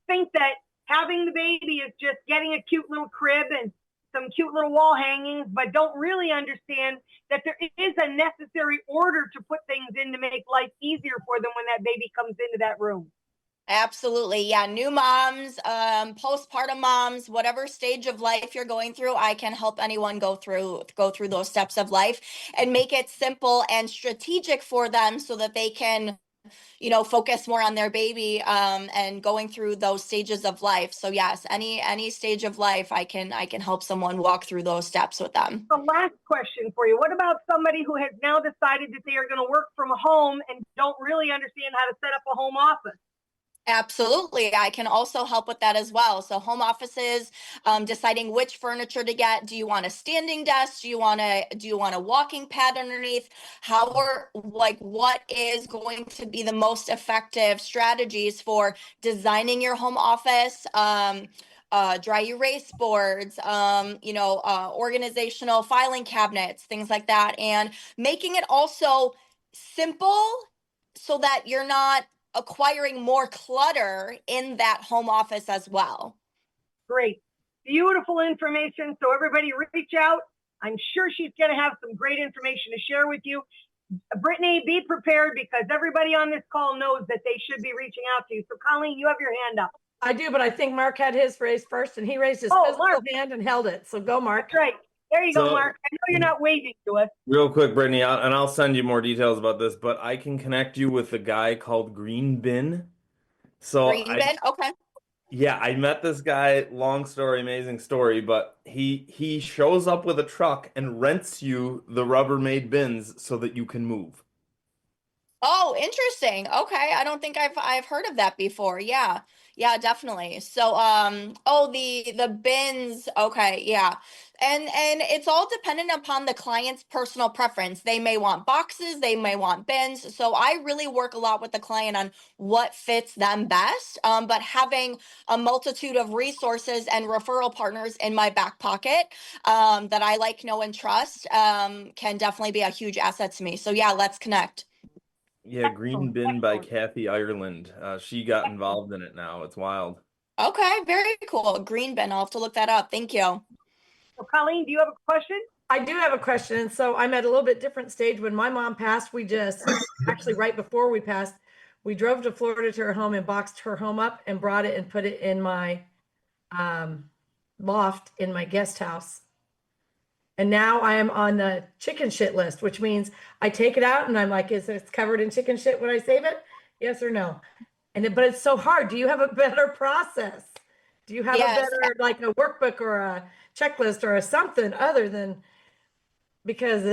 think that having the baby is just getting a cute little crib and some cute little wall hangings, but don't really understand that there is a necessary order to put things in to make life easier for them when that baby comes into that room? Absolutely. Yeah. New moms, postpartum moms, whatever stage of life you're going through, I can help anyone go through those steps of life and make it simple and strategic for them so that they can focus more on their baby and going through those stages of life. So yes, any stage of life, I can help someone walk through those steps with them. The last question for you. What about somebody who has now decided that they are going to work from home and don't really understand how to set up a home office? Absolutely. I can also help with that as well. So home offices, deciding which furniture to get. Do you want a standing desk? Do you want a walking pad underneath? What is going to be the most effective strategies for designing your home office? Dry erase boards, organizational filing cabinets, things like that, and making it also simple so that you're not acquiring more clutter in that home office as well. Great. Beautiful information. So everybody reach out. I'm sure she's going to have some great information to share with you. Brittany, be prepared because everybody on this call knows that they should be reaching out to you. So Colleen, you have your hand up. I do, but I think Mark had his raised first and he raised his physical hand and held it. So go, Mark. That's right. There you go, Mark. I know you're not waving to us. Real quick, Brittany, and I'll send you more details about this, but I can connect you with a guy called Green Bin. Green Bin? Okay. Yeah, I met this guy, long story, amazing story, but he shows up with a truck and rents you the Rubbermaid bins so that you can move. Oh, interesting. Okay. I don't think I've heard of that before. Yeah. Yeah, definitely. So the bins, okay, yeah. And it's all dependent upon the client's personal preference. They may want boxes, they may want bins. So I really work a lot with the client on what fits them best. But having a multitude of resources and referral partners in my back pocket that I like, know, and trust can definitely be a huge asset to me. So yeah, let's connect. Yeah, Green Bin by Kathy Ireland. She got involved in it now. It's wild. Okay, very cool. Green Bin. I'll have to look that up. Thank you. So Colleen, do you have a question? I do have a question. And so I'm at a little bit different stage. When my mom passed, we just actually right before we passed, we drove to Florida to her home and boxed her home up and brought it and put it in my loft in my guest house. And now I am on the chicken shit list, which means I take it out and I'm like, is it covered in chicken shit when I save it? Yes or no? But it's so hard. Do you have a better process? Do you have a better, like a workbook or a checklist or a something other than, because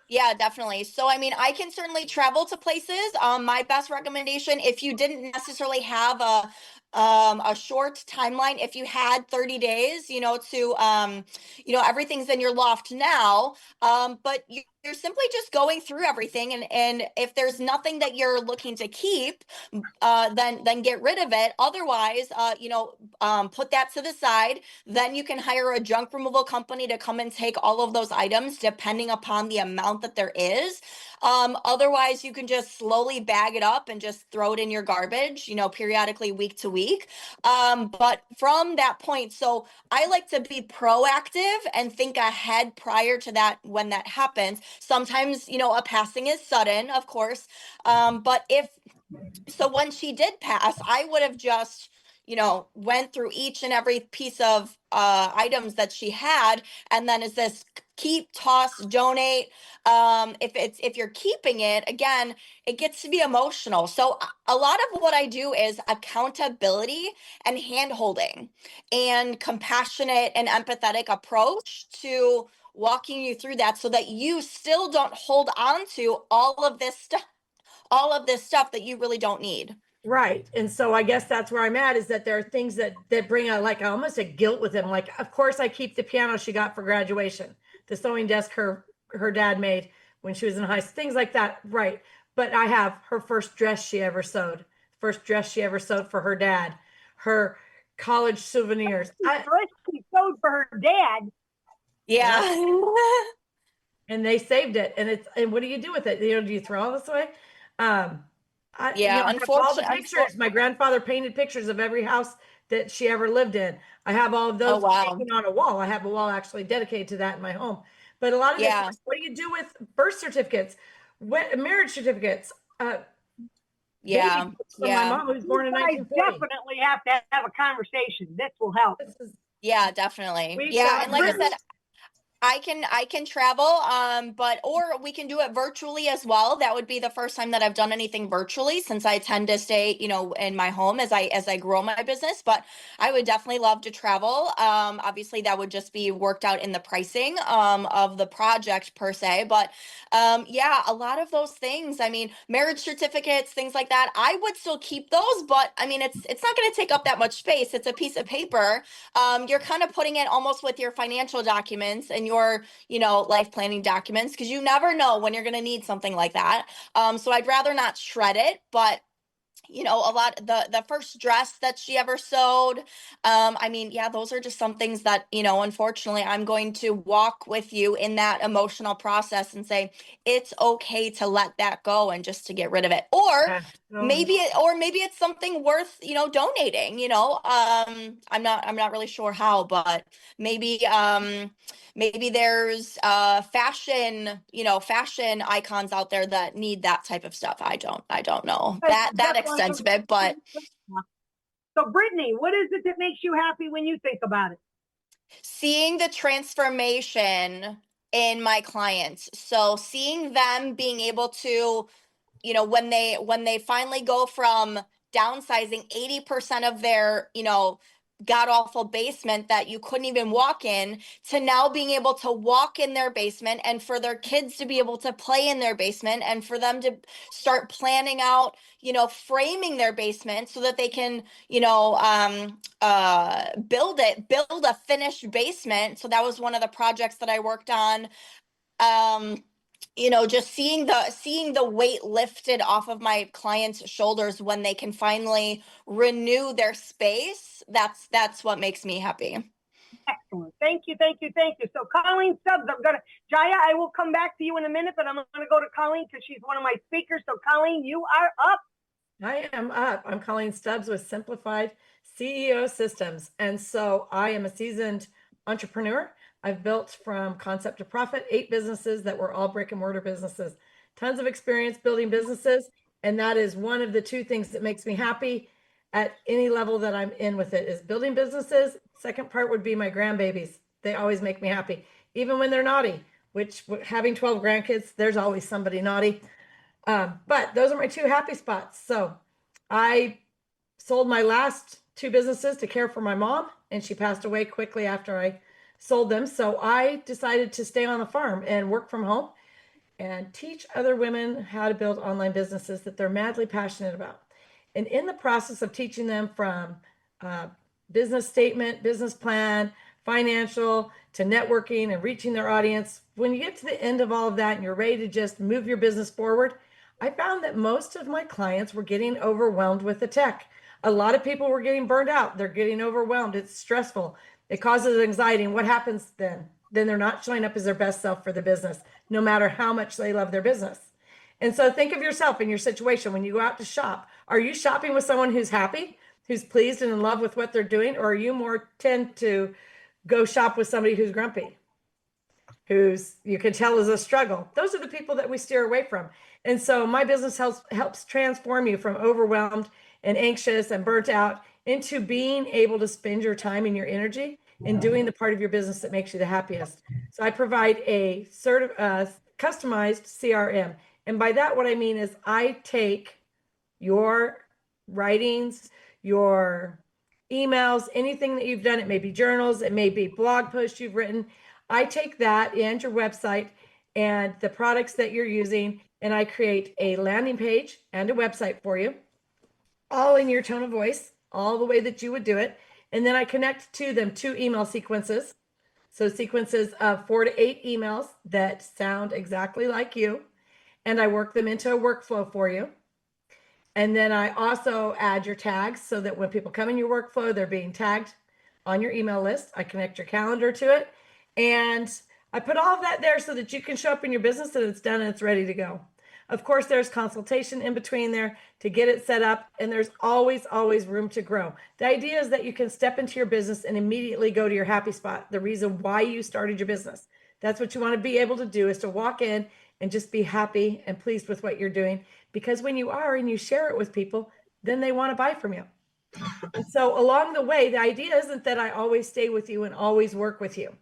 Yeah, definitely. So, I mean, I can certainly travel to places. My best recommendation, if you didn't necessarily have a short timeline, if you had 30 days, to, everything's in your loft now, but you're simply just going through everything. And if there's nothing that you're looking to keep, then get rid of it. Otherwise, put that to the side. Then you can hire a junk removal company to come and take all of those items, depending upon the amount that there is. Otherwise, you can just slowly bag it up and just throw it in your garbage, periodically, week to week. But from that point, so I like to be proactive and think ahead prior to that when that happens. Sometimes, a passing is sudden, of course. But when she did pass, I would have just, went through each and every piece of items that she had. And then is this keep, toss, donate? If you're keeping it, again, it gets to be emotional. So a lot of what I do is accountability and hand holding and compassionate and empathetic approach to walking you through that so that you still don't hold on to all of this stuff that you really don't need. Right. And so I guess that's where I'm at, is that there are things that bring almost a guilt with them. Like, of course I keep the piano she got for graduation, the sewing desk her dad made when she was in high school, things like that. Right. But I have her first dress she ever sewed for her dad, her college souvenirs. She sewed for her dad. Yeah. And they saved it. And what do you do with it? Do you throw all this away? Unfortunately, all the pictures. My grandfather painted pictures of every house that she ever lived in. I have all of those hanging on a wall. I have a wall actually dedicated to that in my home. But a lot of this, what do you do with birth certificates, marriage certificates? My mom was born in 1940. Definitely have to have a conversation. This will help. Yeah, definitely. And like I said, I can travel, but or we can do it virtually as well. That would be the first time that I've done anything virtually, since I tend to stay, you know, in my home as I grow my business. But I would definitely love to travel. Obviously that would just be worked out in the pricing of the project per se. But yeah, a lot of those things. I mean, marriage certificates, things like that. I would still keep those, but I mean, it's not going to take up that much space. It's a piece of paper. You're kind of putting it almost with your financial documents and your, you know, life planning documents, because you never know when you're going to need something like that. So I'd rather not shred it, but you know, a lot, the first dress that she ever sewed. I mean, yeah, those are just some things that, you know, unfortunately I'm going to walk with you in that emotional process and say it's okay to let that go and just to get rid of it. Or maybe it's something worth, you know, donating, you know. I'm not really sure how, but maybe maybe there's fashion, you know, fashion icons out there that need that type of stuff. I don't know that extent of it, but so Brittany, what is it that makes you happy when you think about it? Seeing the transformation in my clients. So seeing them being able to, you know, when they finally go from downsizing 80% of their, you know, god awful basement that you couldn't even walk in, to now being able to walk in their basement, and for their kids to be able to play in their basement, and for them to start planning out, you know, framing their basement so that they can, you know, build a finished basement. So that was one of the projects that I worked on. You know, just seeing the weight lifted off of my clients' shoulders when they can finally renew their space, that's what makes me happy. Excellent. Thank you. So Colleen Stubbs, Jaya, I will come back to you in a minute, but I'm gonna go to Colleen because she's one of my speakers. So Colleen, you are up. I am up. I'm Colleen Stubbs with Simplified CEO Systems. And so I am a seasoned entrepreneur. I've built from concept to profit 8 businesses that were all brick and mortar businesses. Tons of experience building businesses. And that is one of the 2 things that makes me happy at any level that I'm in with it, is building businesses. Second part would be my grandbabies. They always make me happy, even when they're naughty, which having 12 grandkids, there's always somebody naughty. But those are my 2 happy spots. So I sold my last 2 businesses to care for my mom, and she passed away quickly after I sold them. So I decided to stay on the farm and work from home and teach other women how to build online businesses that they're madly passionate about. And in the process of teaching them from business statement, business plan, financial, to networking and reaching their audience, when you get to the end of all of that and you're ready to just move your business forward, I found that most of my clients were getting overwhelmed with the tech. A lot of people were getting burned out. They're getting overwhelmed. It's stressful. It causes anxiety. And what happens then? Then they're not showing up as their best self for the business, no matter how much they love their business. And so think of yourself in your situation when you go out to shop. Are you shopping with someone who's happy, who's pleased and in love with what they're doing? Or are you more tend to go shop with somebody who's grumpy, who's you can tell is a struggle? Those are the people that we steer away from. And so my business helps transform you from overwhelmed and anxious and burnt out into being able to spend your time and your energy in doing the part of your business that makes you the happiest. So I provide a customized CRM. And by that, what I mean is I take your writings, your emails, anything that you've done. It may be journals, it may be blog posts you've written. I take that and your website and the products that you're using, and I create a landing page and a website for you, all in your tone of voice, all the way that you would do it. And then I connect to them 2 email sequences. So sequences of 4 to 8 emails that sound exactly like you. And I work them into a workflow for you. And then I also add your tags so that when people come in your workflow, they're being tagged on your email list. I connect your calendar to it. And I put all of that there so that you can show up in your business and it's done and it's ready to go. Of course, there's consultation in between there to get it set up, and there's always room to grow. The idea is that you can step into your business and immediately go to your happy spot, the reason why you started your business. That's what you want to be able to do, is to walk in and just be happy and pleased with what you're doing. Because when you are and you share it with people, then they want to buy from you. And so along the way, the idea isn't that I always stay with you and always work with you.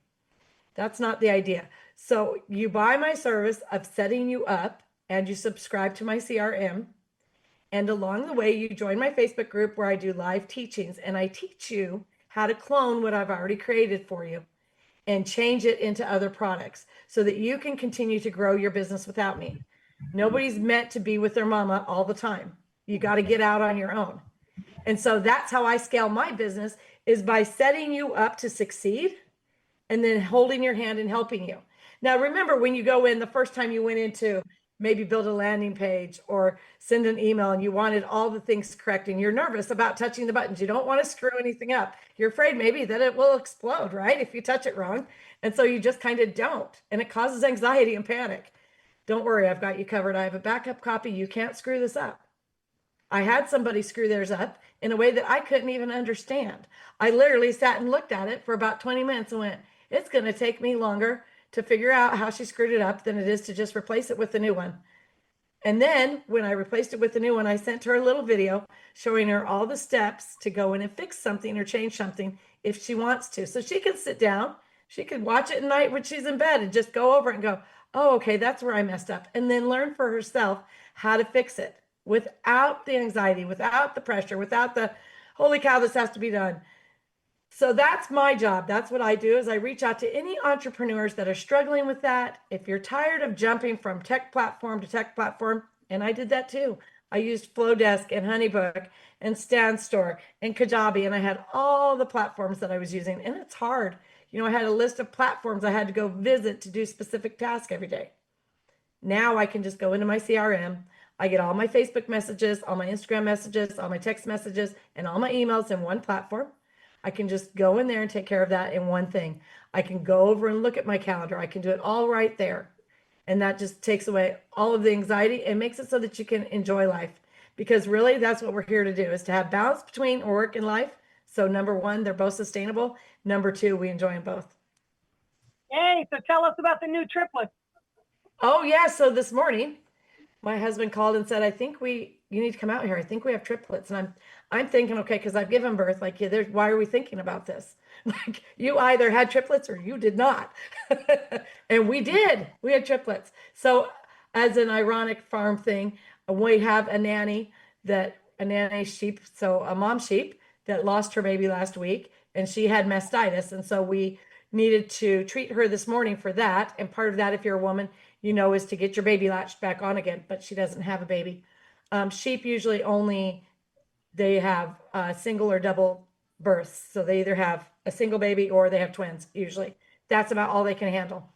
That's not the idea. So you buy my service of setting you up and you subscribe to my CRM. And along the way, you join my Facebook group where I do live teachings and I teach you how to clone what I've already created for you and change it into other products so that you can continue to grow your business without me. Nobody's meant to be with their mama all the time. You got to get out on your own. And so that's how I scale my business, is by setting you up to succeed and then holding your hand and helping you. Now, remember, when you go in, the first time you went into maybe build a landing page or send an email and you wanted all the things correct and you're nervous about touching the buttons. You don't want to screw anything up. You're afraid maybe that it will explode, right? If you touch it wrong. And so you just kind of don't. And it causes anxiety and panic. Don't worry, I've got you covered. I have a backup copy. You can't screw this up. I had somebody screw theirs up in a way that I couldn't even understand. I literally sat and looked at it for about 20 minutes and went, it's going to take me longer to figure out how she screwed it up than it is to just replace it with a new one. And then when I replaced it with the new one, I sent her a little video showing her all the steps to go in and fix something or change something if she wants to. So she can sit down, she can watch it at night when she's in bed and just go over it and go, oh, okay, that's where I messed up. And then learn for herself how to fix it without the anxiety, without the pressure, without the, holy cow, this has to be done. So that's my job. That's what I do, is I reach out to any entrepreneurs that are struggling with that. If you're tired of jumping from tech platform to tech platform, and I did that too. I used Flowdesk and Honeybook and StanStore and Kajabi, and I had all the platforms that I was using, and it's hard. You know, I had a list of platforms I had to go visit to do specific tasks every day. Now I can just go into my CRM. I get all my Facebook messages, all my Instagram messages, all my text messages, and all my emails in one platform. I can just go in there and take care of that in one thing. I can go over and look at my calendar. I can do it all right there. And that just takes away all of the anxiety and makes it so that you can enjoy life. Because really, that's what we're here to do, is to have balance between work and life. So number one, they're both sustainable. Number two, we enjoy them both. Hey, so tell us about the new triplets. Oh yeah, so this morning, my husband called and said, you need to come out here. I think we have triplets. And I'm thinking, okay, because I've given birth, like, yeah, why are we thinking about this? Like, you either had triplets or you did not. And we did. We had triplets. So as an ironic farm thing, we have a nanny sheep, so a mom sheep that lost her baby last week, and she had mastitis. And so we needed to treat her this morning for that. And part of that, if you're a woman, you know, is to get your baby latched back on again, but she doesn't have a baby. Sheep usually they have single or double births. So they either have a single baby or they have twins, usually. That's about all they can handle.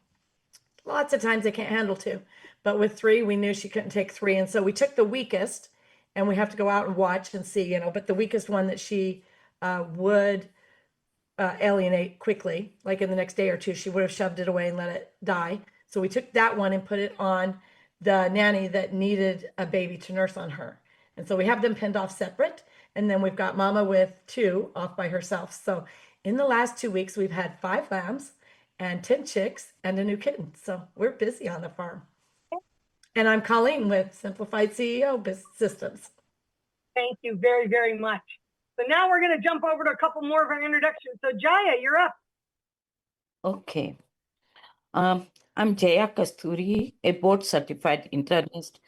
Lots of times they can't handle two, but with three, we knew she couldn't take three. And so we took the weakest, and we have to go out and watch and see, you know, but the weakest one that she would alienate quickly, like in the next day or two, she would have shoved it away and let it die. So we took that one and put it on the nanny that needed a baby to nurse on her. And so we have them pinned off separate. And then we've got mama with two off by herself. So in the last 2 weeks, we've had 5 lambs and 10 chicks and a new kitten. So we're busy on the farm. And I'm Colleen with Simplified CEO Systems. Thank you very, very much. So now we're going to jump over to a couple more of our introductions. So Jaya, you're up. Okay. I'm Jaya Kasturi, a board certified internist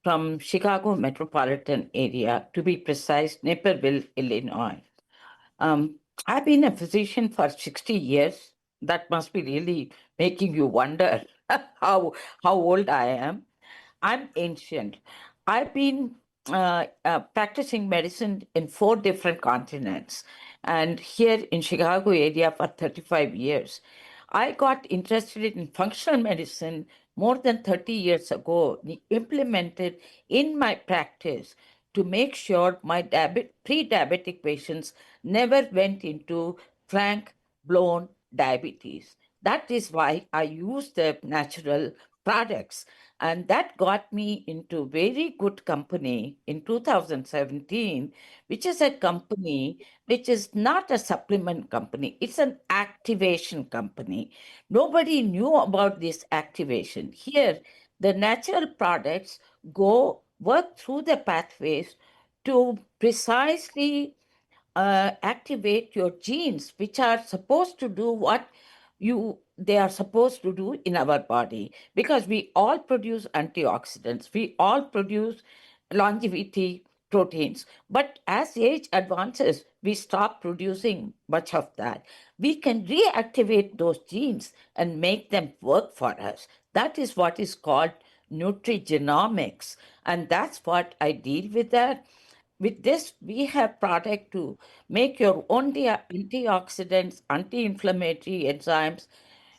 from Chicago metropolitan area, to be precise, Naperville, Illinois. I've been a physician for 60 years. That must be really making you wonder how old I am. I'm ancient. I've been practicing medicine in 4 different continents, and here in Chicago area for 35 years. I got interested in functional medicine more than 30 years ago, implemented in my practice to make sure my pre-diabetic patients never went into frank-blown diabetes. That is why I use the natural products. And that got me into very good company in 2017, which is a company which is not a supplement company. It's an activation company. Nobody knew about this activation. Here, the natural products work through the pathways to precisely activate your genes, which are supposed to do what they are supposed to do in our body, because we all produce antioxidants, we all produce longevity proteins, but as age advances we stop producing much of that. We can reactivate those genes and make them work for us. That is what is called nutrigenomics, and that's what I deal with. That with this, we have product to make your own antioxidants, anti-inflammatory enzymes,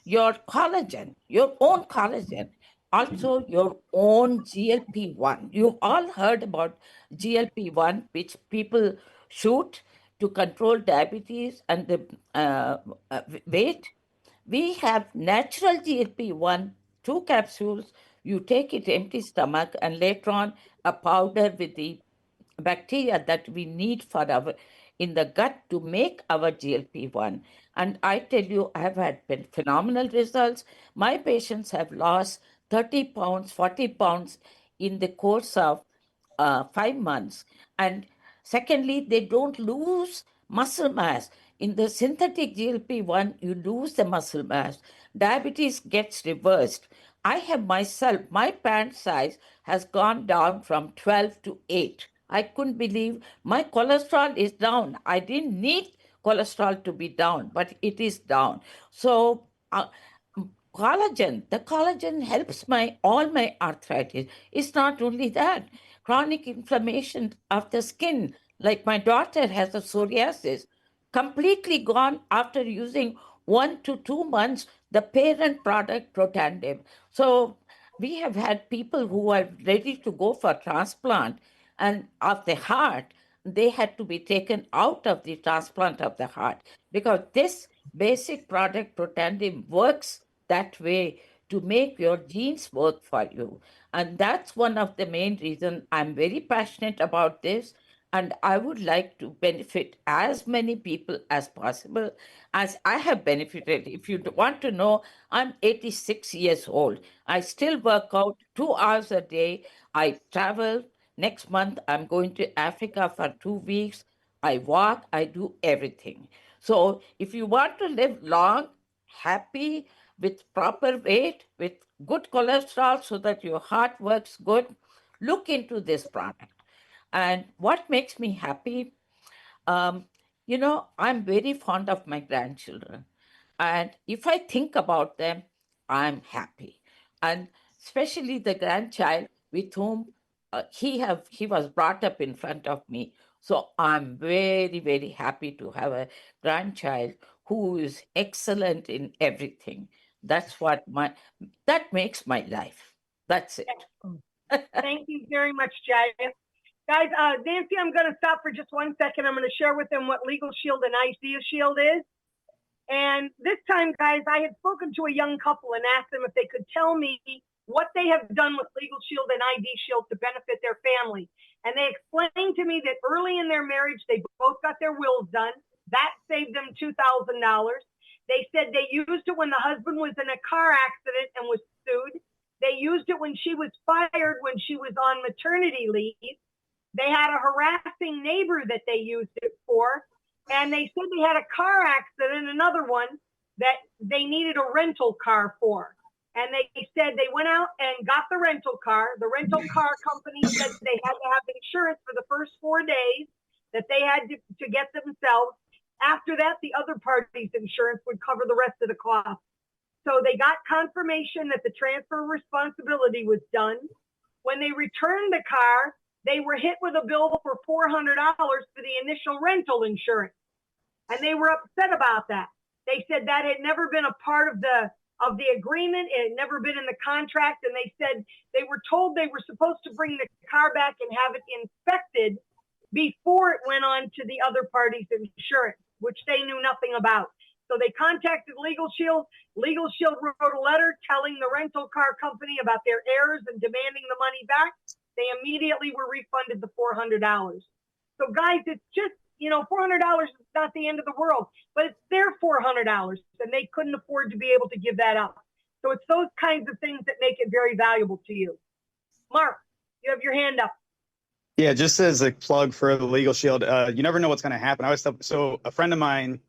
your collagen, your own collagen, also your own GLP-1. You've all heard about GLP-1, which people shoot to control diabetes and the weight. We have natural GLP-1, 2 capsules. You take it empty stomach, and later on a powder with the bacteria that we need for our in the gut to make our GLP-1. And I tell you, I have had phenomenal results. My patients have lost 30 pounds, 40 pounds in the course of 5 months. And secondly, they don't lose muscle mass. In the synthetic GLP-1, you lose the muscle mass. Diabetes gets reversed. I have myself, my pant size has gone down from 12 to 8. I couldn't believe my cholesterol is down. I didn't need cholesterol to be down, but it is down. So, the collagen helps all my arthritis. It's not only that, chronic inflammation of the skin, like my daughter has a psoriasis, completely gone after using 1 to 2 months the parent product Protandim. So we have had people who are ready to go for transplant, and of the heart, they had to be taken out of the transplant of the heart, because this basic product Protandim works that way to make your genes work for you. And that's one of the main reasons I'm very passionate about this. And I would like to benefit as many people as possible, as I have benefited. If you want to know, I'm 86 years old. I still work out 2 hours a day. I travel. Next month, I'm going to Africa for 2 weeks. I walk, I do everything. So if you want to live long, happy, with proper weight, with good cholesterol, so that your heart works good, look into this product. And what makes me happy, um, I'm very fond of my grandchildren. And if I think about them, I'm happy. And especially the grandchild with whom he was brought up in front of me. So I'm very, very happy to have a grandchild who is excellent in everything. That makes my life. That's it. Thank you very much, Jaya. Guys, Nancy, I'm going to stop for just 1 second. I'm going to share with them what Legal Shield and Idea Shield is. And this time, guys, I had spoken to a young couple and asked them if they could tell me what they have done with Legal Shield and ID Shield to benefit their family. And they explained to me that early in their marriage, they both got their wills done. That saved them $2,000. They said they used it when the husband was in a car accident and was sued. They used it when she was fired, when she was on maternity leave. They had a harassing neighbor that they used it for. And they said they had a car accident, another one, that they needed a rental car for. And they said they went out and got the rental car. The rental car company said they had to have insurance for the first 4 days, that they had to get themselves. After that, the other party's insurance would cover the rest of the cost. So they got confirmation that the transfer of responsibility was done. When they returned the car, they were hit with a bill for $400 for the initial rental insurance. And they were upset about that. They said that had never been a part of the agreement. It had never been in the contract. And they said they were told they were supposed to bring the car back and have it inspected before it went on to the other party's insurance, which they knew nothing about. So they contacted Legal Shield. Legal Shield wrote a letter telling the rental car company about their errors and demanding the money back. They immediately were refunded the $400. So guys, it's just, $400 is not the end of the world, but it's their $400 and they couldn't afford to be able to give that up. So it's those kinds of things that make it very valuable to you. Mark, you have your hand up. Yeah, just as a plug for the Legal Shield, you never know what's going to happen. So a friend of mine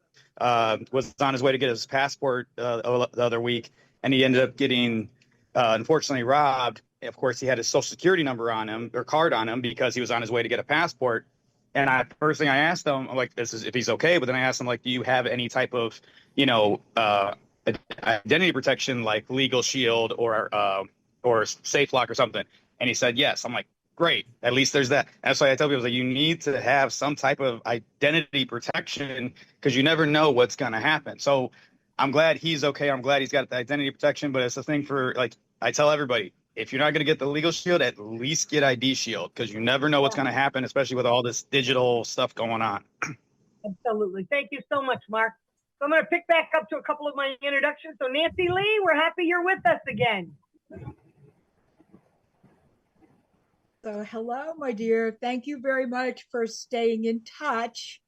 was on his way to get his passport the other week, and he ended up getting unfortunately robbed. Of course, he had his social security number on him or card on him because he was on his way to get a passport. And first thing I asked him, I'm like, this is if he's okay. But then I asked him, like, do you have any type of, identity protection like Legal Shield or Safe Lock or something? And he said yes. I'm like, great. At least there's that. That's why I tell people that you need to have some type of identity protection because you never know what's going to happen. So I'm glad he's okay. I'm glad he's got the identity protection. But it's a thing for, like, I tell everybody, if you're not going to get the Legal Shield, at least get ID Shield because you never know what's going to happen, especially with all this digital stuff going on. Absolutely. Thank you so much, Mark. So I'm going to pick back up to a couple of my introductions. So Nancy Lee, we're happy you're with us again. So hello, my dear. Thank you very much for staying in touch.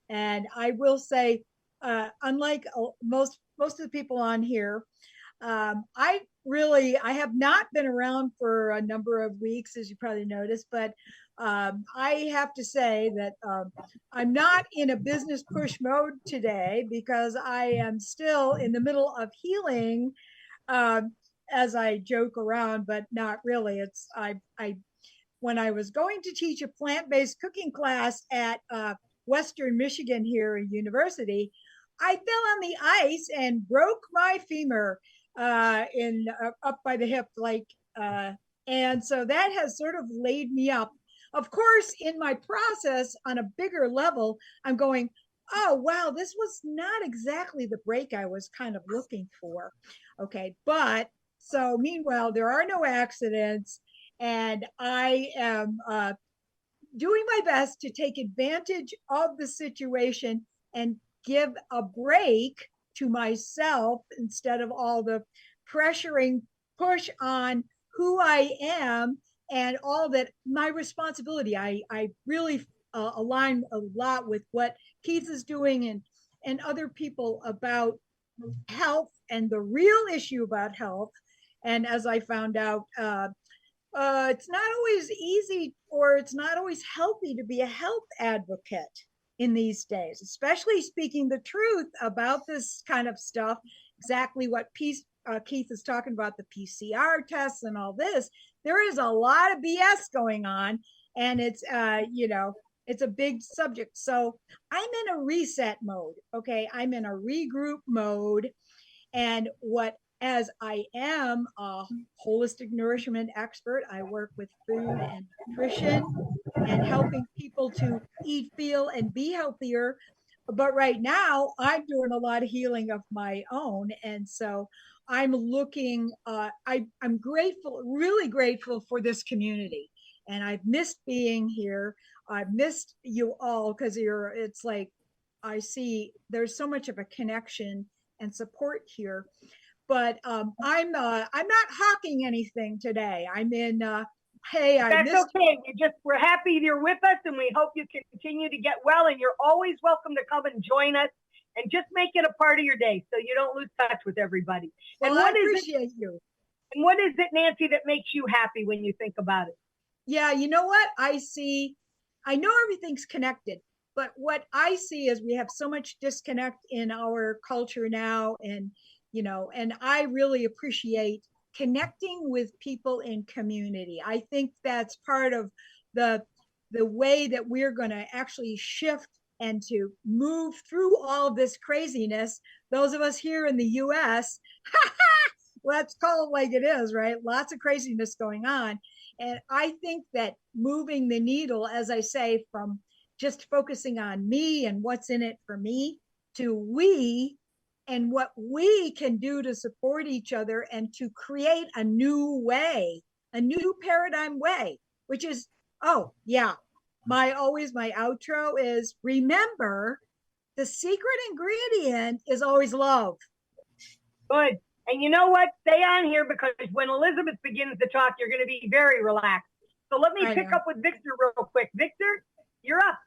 And I will say, unlike most of the people on here, I have not been around for a number of weeks, as you probably noticed, but I have to say that I'm not in a business push mode today because I am still in the middle of healing, as I joke around, but not really. When I was going to teach a plant-based cooking class at Western Michigan here at university, I fell on the ice and broke my femur up by the hip, and so that has sort of laid me up. Of course, in my process on a bigger level, I'm going, oh, wow, this was not exactly the break I was kind of looking for. Okay, but so meanwhile, there are no accidents, and I am doing my best to take advantage of the situation and give a break to myself instead of all the pressuring push on who I am and all that my responsibility. I really align a lot with what Keith is doing and other people about health and the real issue about health. And as I found out, it's not always easy or it's not always healthy to be a health advocate in these days, especially speaking the truth about this kind of stuff, exactly what Keith is talking about, the PCR tests and all this. There is a lot of BS going on, and it's it's a big subject. So I'm in a reset mode. Okay, I'm in a regroup mode, and as I am a holistic nourishment expert, I work with food and nutrition and helping people to eat, feel, and be healthier. But right now, I'm doing a lot of healing of my own. And so I'm looking, I'm grateful, really grateful for this community. And I've missed being here. I've missed you all because it's like, I see there's so much of a connection and support here. But I'm not hawking anything today. I'm in. Hey, that's okay. We're happy you're with us, and we hope you continue to get well. And you're always welcome to come and join us, and just make it a part of your day so you don't lose touch with everybody. Well, and I appreciate you. And what is it, Nancy, that makes you happy when you think about it? Yeah, you know what I see. I know everything's connected, but what I see is we have so much disconnect in our culture now, and and I really appreciate connecting with people in community. I think that's part of the way that we're going to actually shift and to move through all of this craziness. Those of us here in the US, let's call it like it is, right? Lots of craziness going on. And I think that moving the needle, as I say, from just focusing on me and what's in it for me to we and what we can do to support each other and to create a new way, a new paradigm way, which is, oh yeah, my outro is, remember, the secret ingredient is always love. Good. And you know what? Stay on here because when Elizabeth begins to talk, you're going to be very relaxed. So let me pick up with Victor real quick. Victor, you're up.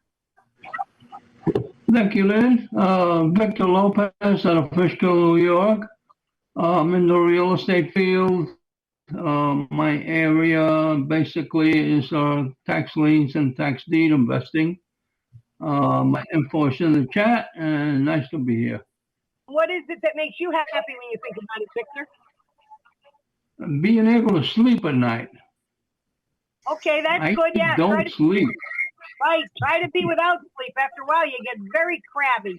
Thank you, Lynn. Victor Lopez out of Fishkill, New York. I'm in the real estate field. My area basically is tax liens and tax deed investing. My info is in the chat, and nice to be here. What is it that makes you happy when you think about it, Victor? Being able to sleep at night. Okay, that's I good. Yeah, don't sleep. Right, try to be without sleep. After a while, you get very crabby.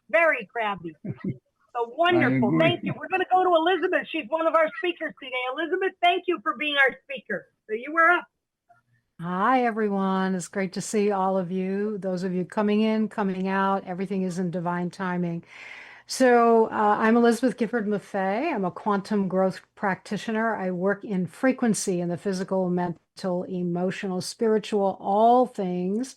Very crabby. So wonderful. agree. Thank you. We're going to go to Elizabeth. She's one of our speakers today. Elizabeth, thank you for being our speaker. So you were up. Hi, everyone. It's great to see all of you. Those of you coming in, coming out, everything is in divine timing. So I'm Elizabeth Gifford Maffei. I'm a quantum growth practitioner. I work in frequency in the physical, mental, emotional, spiritual, all things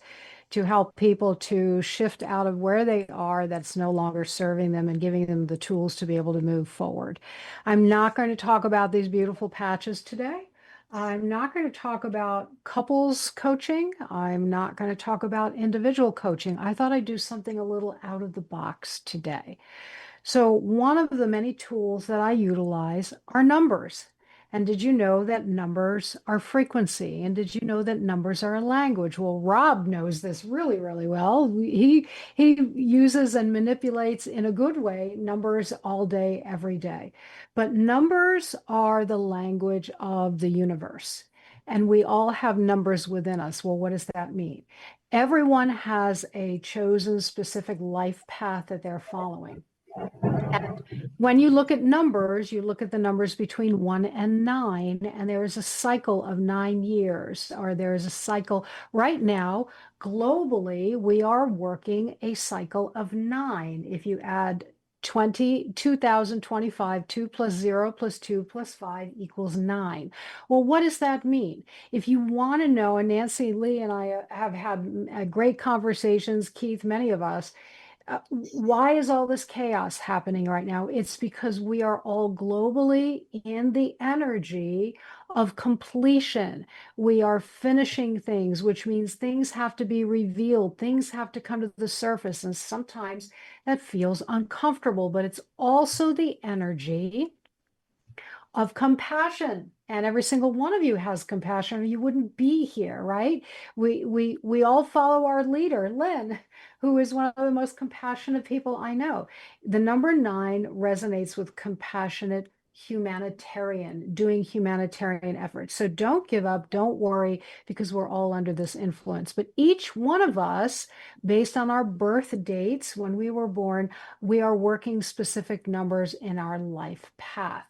to help people to shift out of where they are that's no longer serving them and giving them the tools to be able to move forward. I'm not going to talk about these beautiful patches today. I'm not going to talk about couples coaching. I'm not going to talk about individual coaching. I thought I'd do something a little out of the box today. So one of the many tools that I utilize are numbers. And did you know that numbers are frequency? And did you know that numbers are a language? Well, Rob knows this really, really well. He uses and manipulates in a good way numbers all day, every day. But numbers are the language of the universe. And we all have numbers within us. Well, what does that mean? Everyone has a chosen specific life path that they're following. And when you look at numbers, you look at the numbers between 1 and 9, and there is a cycle of 9 years, or there is a cycle right now. Globally, we are working a cycle of 9. If you add 2025, 2 plus 0 plus 2 plus 5 equals 9. Well, what does that mean? If you want to know, and Nancy Lee and I have had great conversations, Keith, many of us, why is all this chaos happening right now? It's because we are all globally in the energy of completion. We are finishing things, which means things have to be revealed, things have to come to the surface, and sometimes that feels uncomfortable, but it's also the energy of compassion. And every single one of you has compassion, or you wouldn't be here, right? We all follow our leader, Lynn, who is one of the most compassionate people I know. The number 9 resonates with compassionate humanitarian, doing humanitarian efforts. So don't give up, don't worry, because we're all under this influence. But each one of us, based on our birth dates, when we were born, we are working specific numbers in our life path.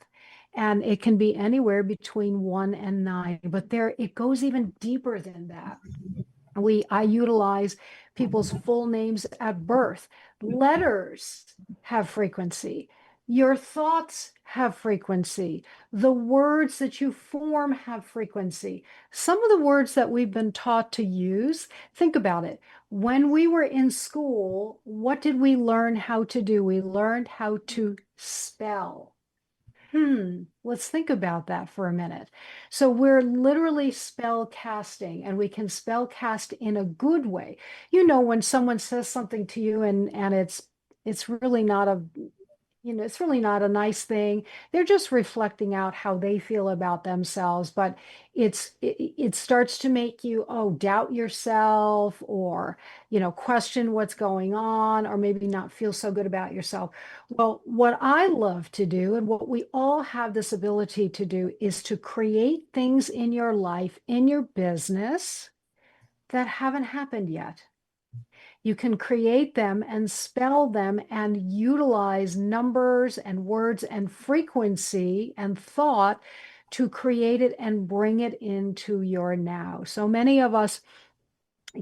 And it can be anywhere between 1 and 9, but there it goes even deeper than that. I utilize people's full names at birth. Letters have frequency. Your thoughts have frequency. The words that you form have frequency. Some of the words that we've been taught to use, think about it. When we were in school, what did we learn how to do? We learned how to spell. Let's think about that for a minute. So we're literally spell casting, and we can spell cast in a good way. You know, when someone says something to you and it's really not a it's really not a nice thing. They're just reflecting out how they feel about themselves, but it starts to make you, doubt yourself, or, question what's going on, or maybe not feel so good about yourself. Well, what I love to do, and what we all have this ability to do, is to create things in your life, in your business, that haven't happened yet. You can create them and spell them and utilize numbers and words and frequency and thought to create it and bring it into your now. So many of us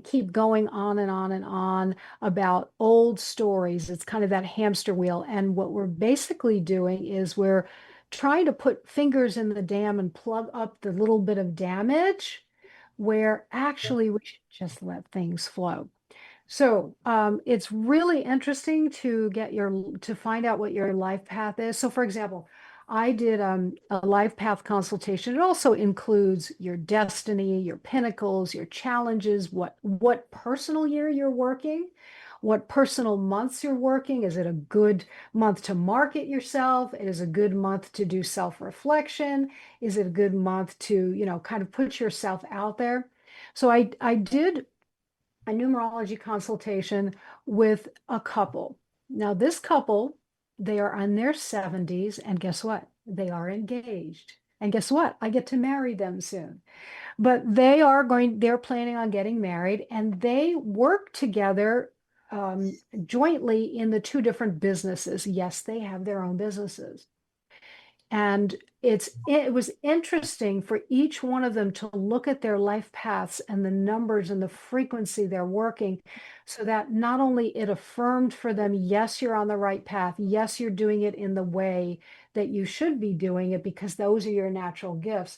keep going on and on and on about old stories. It's kind of that hamster wheel. And what we're basically doing is we're trying to put fingers in the dam and plug up the little bit of damage, where actually we should just let things flow. So it's really interesting to find out what your life path is. So for example, I did a life path consultation. It also includes your destiny, your pinnacles, your challenges, what personal year you're working, what personal months you're working. Is it a good month to market yourself? Is it a good month to do self-reflection? Is it a good month to, kind of put yourself out there? So I did a numerology consultation with a couple. Now, this couple, they are in their 70s, and guess what? They are engaged. And guess what? I get to marry them soon. But they're planning on getting married, and they work together jointly in the two different businesses. Yes, they have their own businesses. And it was interesting for each one of them to look at their life paths and the numbers and the frequency they're working, so that not only it affirmed for them, yes, you're on the right path. Yes, you're doing it in the way that you should be doing it because those are your natural gifts,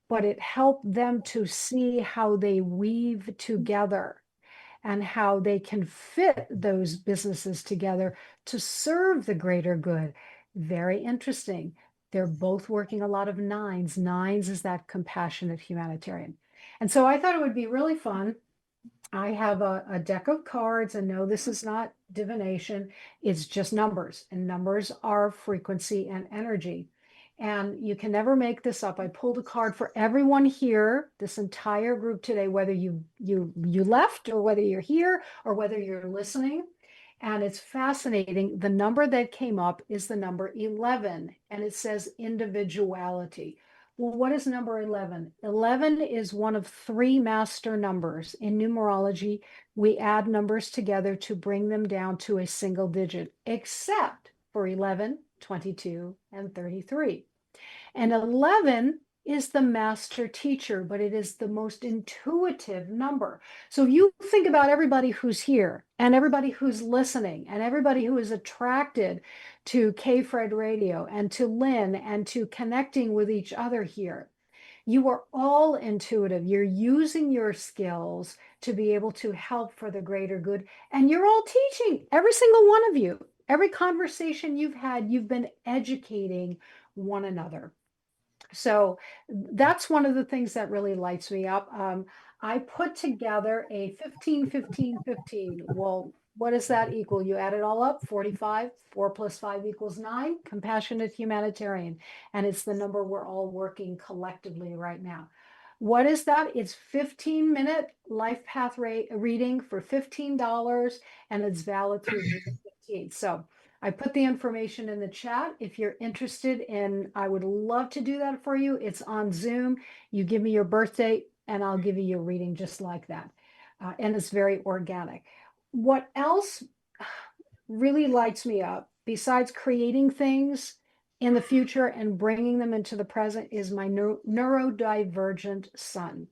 but it helped them to see how they weave together and how they can fit those businesses together to serve the greater good. Very interesting. They're both working a lot of nines. Nines is that compassionate humanitarian. And so I thought it would be really fun. I have a deck of cards, and no, this is not divination. It's just numbers, and numbers are frequency and energy. And you can never make this up. I pulled a card for everyone here, this entire group today, whether you left or whether you're here or whether you're listening. And it's fascinating. The number that came up is the number 11, and it says individuality. Well, what is number 11? 11 is one of three master numbers. In numerology, we add numbers together to bring them down to a single digit, except for 11, 22, and 33. And 11 is the master teacher, but it is the most intuitive number. So you think about everybody who's here and everybody who's listening and everybody who is attracted to K-Fred Radio and to Lynn and to connecting with each other here. You are all intuitive. You're using your skills to be able to help for the greater good. And you're all teaching, every single one of you. Every conversation you've had, you've been educating one another. So that's one of the things that really lights me up. I put together a 15, 15, 15. Well, what does that equal? You add it all up, 45, 4 plus 5 equals 9, compassionate humanitarian. And it's the number we're all working collectively right now. What is that? It's 15-minute life path reading for $15, and it's valid through June 15th. So I put the information in the chat. If you're interested in, I would love to do that for you. It's on Zoom. You give me your birth date and I'll give you your reading just like that. And it's very organic. What else really lights me up, besides creating things in the future and bringing them into the present, is my neurodivergent son.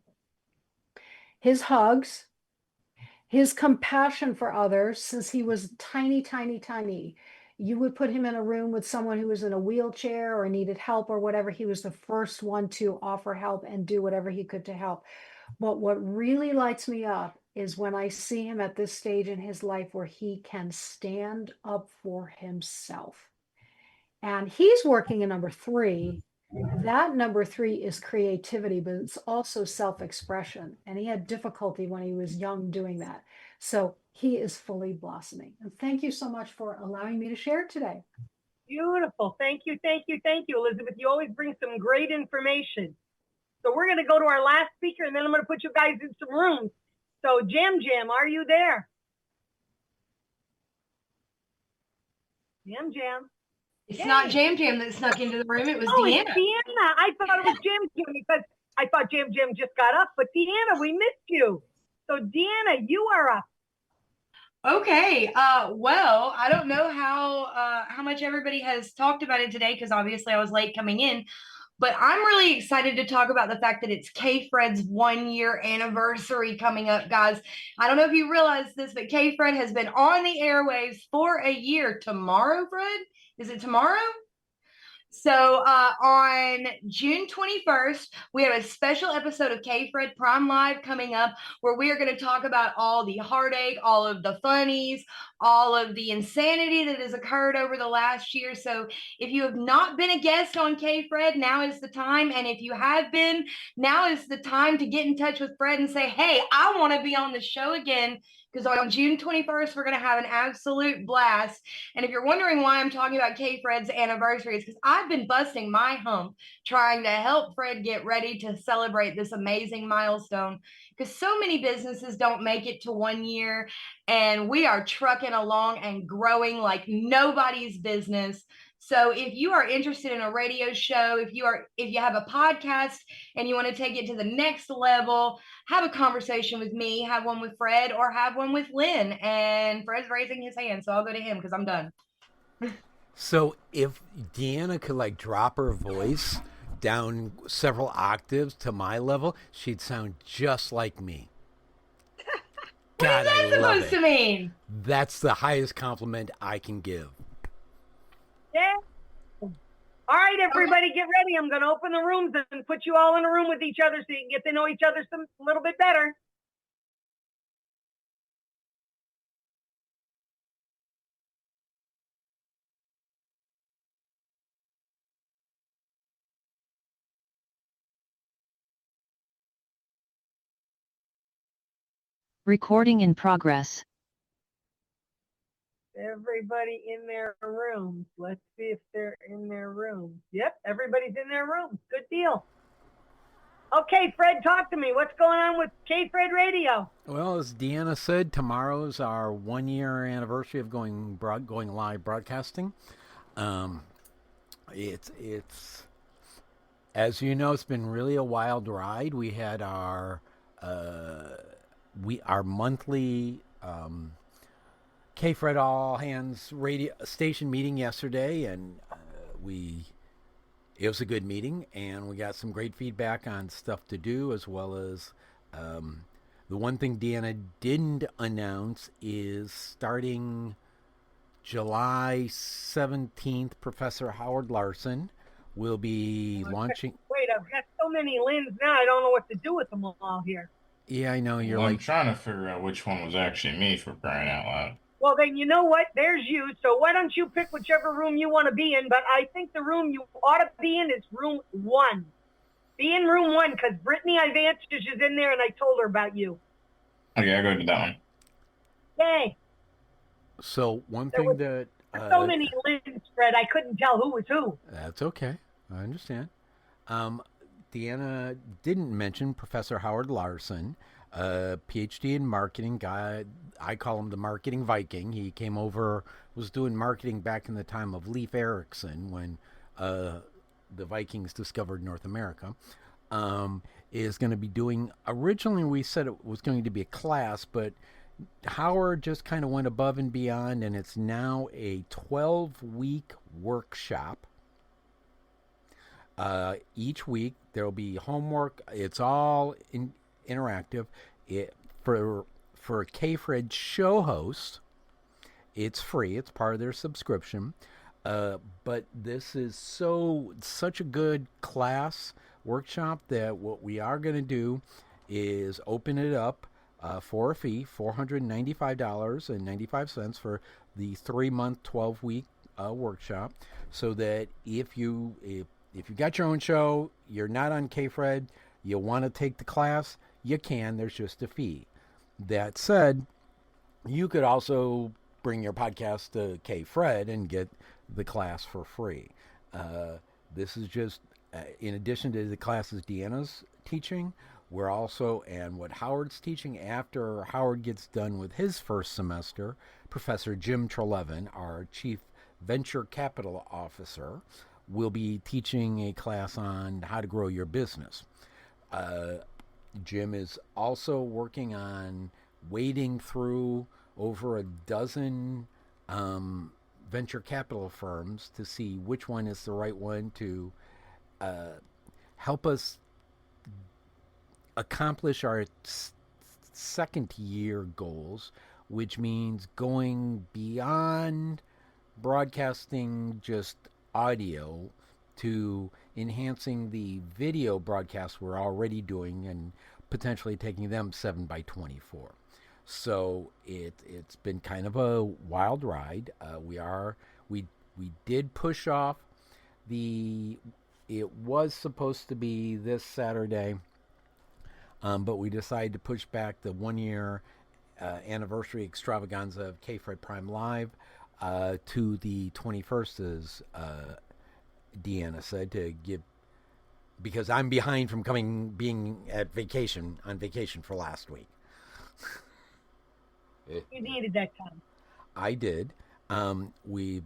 His hugs, his compassion for others, since he was tiny, tiny, tiny. You would put him in a room with someone who was in a wheelchair or needed help or whatever. He was the first one to offer help and do whatever he could to help. But what really lights me up is when I see him at this stage in his life where he can stand up for himself. And he's working in number 3. That number 3 is creativity, but it's also self-expression. And he had difficulty when he was young doing that. So he is fully blossoming. And thank you so much for allowing me to share today. Beautiful. Thank you, thank you, thank you, Elizabeth. You always bring some great information. So we're going to go to our last speaker, and then I'm going to put you guys in some rooms. So Jam, are you there? Jam. It's not Jam that snuck into the room. It was Oh, Deanna. it's Deanna. I thought it was Jam because I thought Jam just got up. But Deanna, we missed you. So Deanna, you are up. Okay. Well, I don't know how much everybody has talked about it today because obviously I was late coming in. But I'm really excited to talk about the fact that it's K-Fred's 1-year anniversary coming up, guys. I don't know if you realize this, but K-Fred has been on the airwaves for a year. Tomorrow, Fred? Is it tomorrow? So on June 21st, we have a special episode of K-Fred Prime Live coming up where we are going to talk about all the heartache, all of the funnies, all of the insanity that has occurred over the last year. So if you have not been a guest on K-Fred, now is the time. And if you have been, now is the time to get in touch with Fred and say, hey, I want to be on the show again. Because on June 21st, we're going to have an absolute blast. And if you're wondering why I'm talking about K-Fred's anniversary, it's because I I've been busting my hump trying to help Fred get ready to celebrate this amazing milestone because so many businesses don't make it to 1 year, and we are trucking along and growing like nobody's business. So if you are interested in a radio show, if you have a podcast and you want to take it to the next level, have a conversation with me, have one with Fred, or have one with Lynn. And Fred's raising his hand, so I'll go to him because I'm done. So if Deanna could like drop her voice down several octaves to my level, she'd sound just like me. God, What is that supposed to mean? That's the highest compliment I can give. Yeah. All right, everybody, get ready. I'm going to open the rooms and put you all in a room with each other so you can get to know each other a little bit better. Recording in progress. Everybody in their rooms. Let's see if they're in their rooms. Yep, everybody's in their rooms. Good deal. Okay, Fred, talk to me. What's going on with K-Fred Radio? Well, as Deanna said, tomorrow's our 1 year anniversary of going live broadcasting. It's as you know, it's been really a wild ride. We had our monthly K-Fred All Hands radio station meeting yesterday, and it was a good meeting, and we got some great feedback on stuff to do, as well as the one thing Deanna didn't announce is starting July 17th, Professor Howard Larson will be launching. Wait, I've got so many Lynn's now, I don't know what to do with them all here. Yeah, I know. I'm trying to figure out which one was actually me, for crying out loud. Well, then you know what? There's you. So why don't you pick whichever room you want to be in? But I think the room you ought to be in is room 1. Be in room 1 because Brittany Ivantis is in there, and I told her about you. Okay, I'll go to that one. Yay. So one thing that so many Lynn's, Fred, I couldn't tell who was who. That's okay. I understand. Deanna didn't mention Professor Howard Larson, PhD in marketing guy. I call him the marketing Viking. He came over, was doing marketing back in the time of Leif Erikson when the Vikings discovered North America. Is going to be doing, originally we said it was going to be a class, but Howard just kind of went above and beyond, and it's now a 12-week workshop. Each week there will be homework. It's all interactive. For a K-Fred show host, it's free. It's part of their subscription. But this is such a good class workshop that what we are going to do is open it up for a fee, $495.95 for the 3-month, 12-week workshop, so that if you got your own show, you're not on K-Fred, you want to take the class, you can. There's just a fee. That said, you could also bring your podcast to K-Fred and get the class for free. This is just, in addition to the classes Deanna's teaching, we're also, and what Howard's teaching after Howard gets done with his first semester, Professor Jim Trelevin, our Chief Venture Capital Officer, will be teaching a class on how to grow your business. Jim is also working on wading through over a dozen venture capital firms to see which one is the right one to help us accomplish our second year goals, which means going beyond broadcasting just audio to enhancing the video broadcasts we're already doing and potentially taking them 7x24. So it's been kind of a wild ride. We did push off it was supposed to be this Saturday, but we decided to push back the 1-year anniversary extravaganza of K-Fred Prime Live to the 21st Deanna said, to give, because I'm behind from being on vacation for last week. You needed that time. I did. We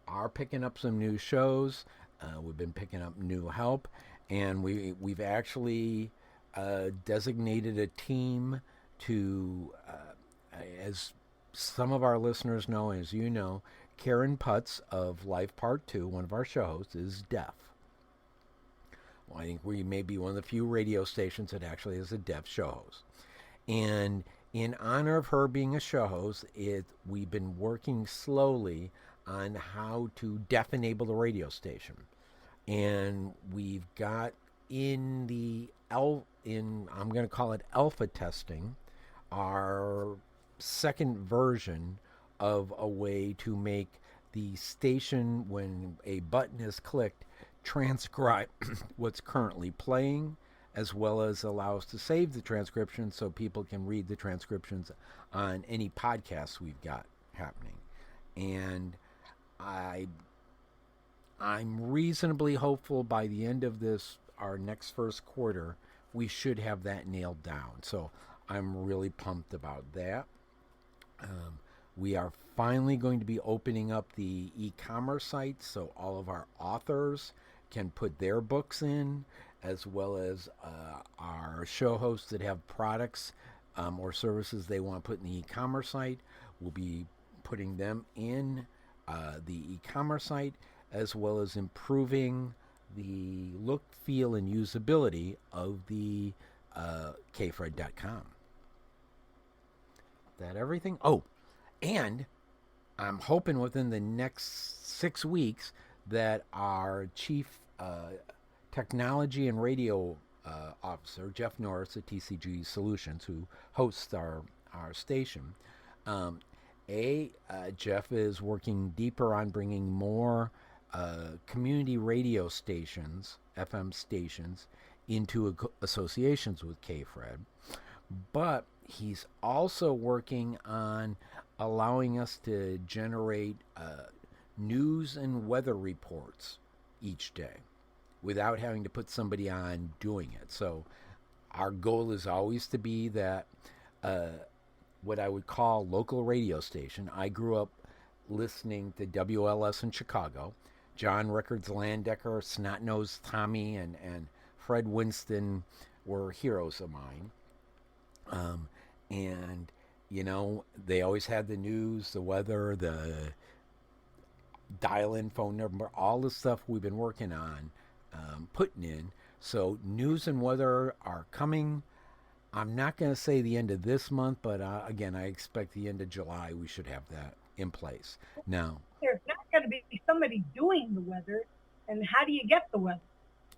are picking up some new shows. We've been picking up new help, and we've actually designated a team to, as some of our listeners know, as you know, Karen Putz of Life Part 2, one of our show hosts, is deaf. Well, I think we may be one of the few radio stations that actually has a deaf show host. And in honor of her being a show host, we've been working slowly on how to deaf enable the radio station. And we've got I'm going to call it alpha testing, our second version of a way to make the station, when a button is clicked, transcribe what's currently playing, as well as allow us to save the transcription so people can read the transcriptions on any podcasts we've got happening. And I'm reasonably hopeful by the end of our next first quarter, we should have that nailed down. So I'm really pumped about that. We are finally going to be opening up the e-commerce site so all of our authors can put their books in, as well as our show hosts that have products or services they want to put in the e-commerce site. We'll be putting them in the e-commerce site, as well as improving the look, feel, and usability of the kfred.com. That everything? Oh, and I'm hoping within the next 6 weeks that our chief technology and radio officer, Jeff Norris at TCG Solutions, who hosts our station, Jeff is working deeper on bringing more community radio stations, FM stations, into associations with KFRED. But he's also working on allowing us to generate news and weather reports each day without having to put somebody on doing it. So our goal is always to be that what I would call local radio station. I grew up listening to WLS in Chicago. John Rickards, Landecker, Snot-Nosed Tommy, and Fred Winston were heroes of mine. And, you know, they always had the news, the weather, the dial-in phone number, all the stuff we've been working on, putting in. So news and weather are coming. I'm not going to say the end of this month, but again, I expect the end of July we should have that in place. Now, there's not going to be somebody doing the weather, and how do you get the weather?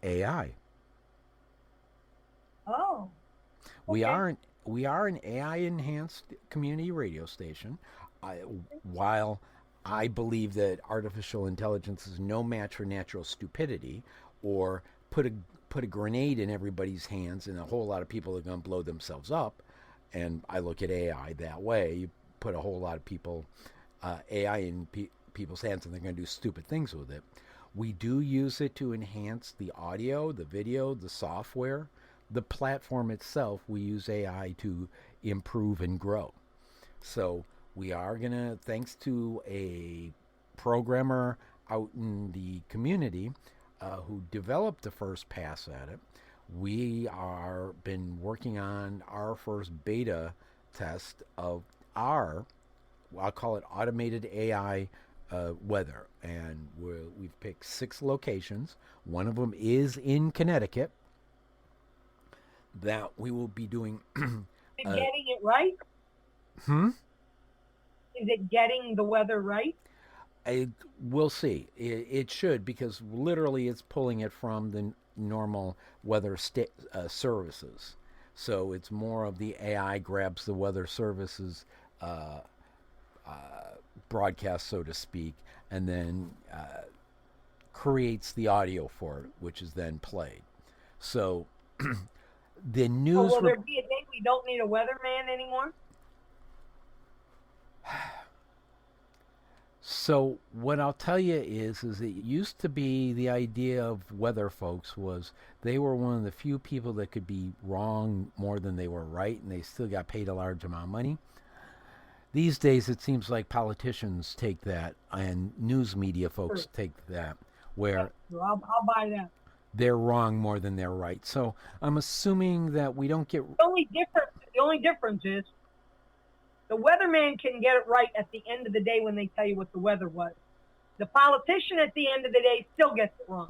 AI. Oh. Okay. We are an AI enhanced community radio station. While I believe that artificial intelligence is no match for natural stupidity, or put a grenade in everybody's hands and a whole lot of people are going to blow themselves up. And I look at AI that way. You put a whole lot of people, AI in people's hands, and they're going to do stupid things with it. We do use it to enhance the audio, the video, the software, the platform itself. We use AI to improve and grow. So we are going to, thanks to a programmer out in the community who developed the first pass at it, we are been working on our first beta test of I'll call it automated AI weather. And we've picked 6 locations. One of them is in Connecticut that we will be doing. Getting it right? Is it getting the weather right? We'll see. It should, because literally it's pulling it from the normal weather services. So it's more of the AI grabs the weather services broadcast, so to speak, and then creates the audio for it, which is then played. So the news. Will there be a day we don't need a weatherman anymore? So what I'll tell you is it used to be the idea of weather folks was they were one of the few people that could be wrong more than they were right, and they still got paid a large amount of money. These days, it seems like politicians take that, and news media folks take that, where I'll buy that. they're wrong more than they're right. So I'm assuming that we don't get. The only difference is the weatherman can get it right at the end of the day when they tell you what the weather was. The politician at the end of the day still gets it wrong.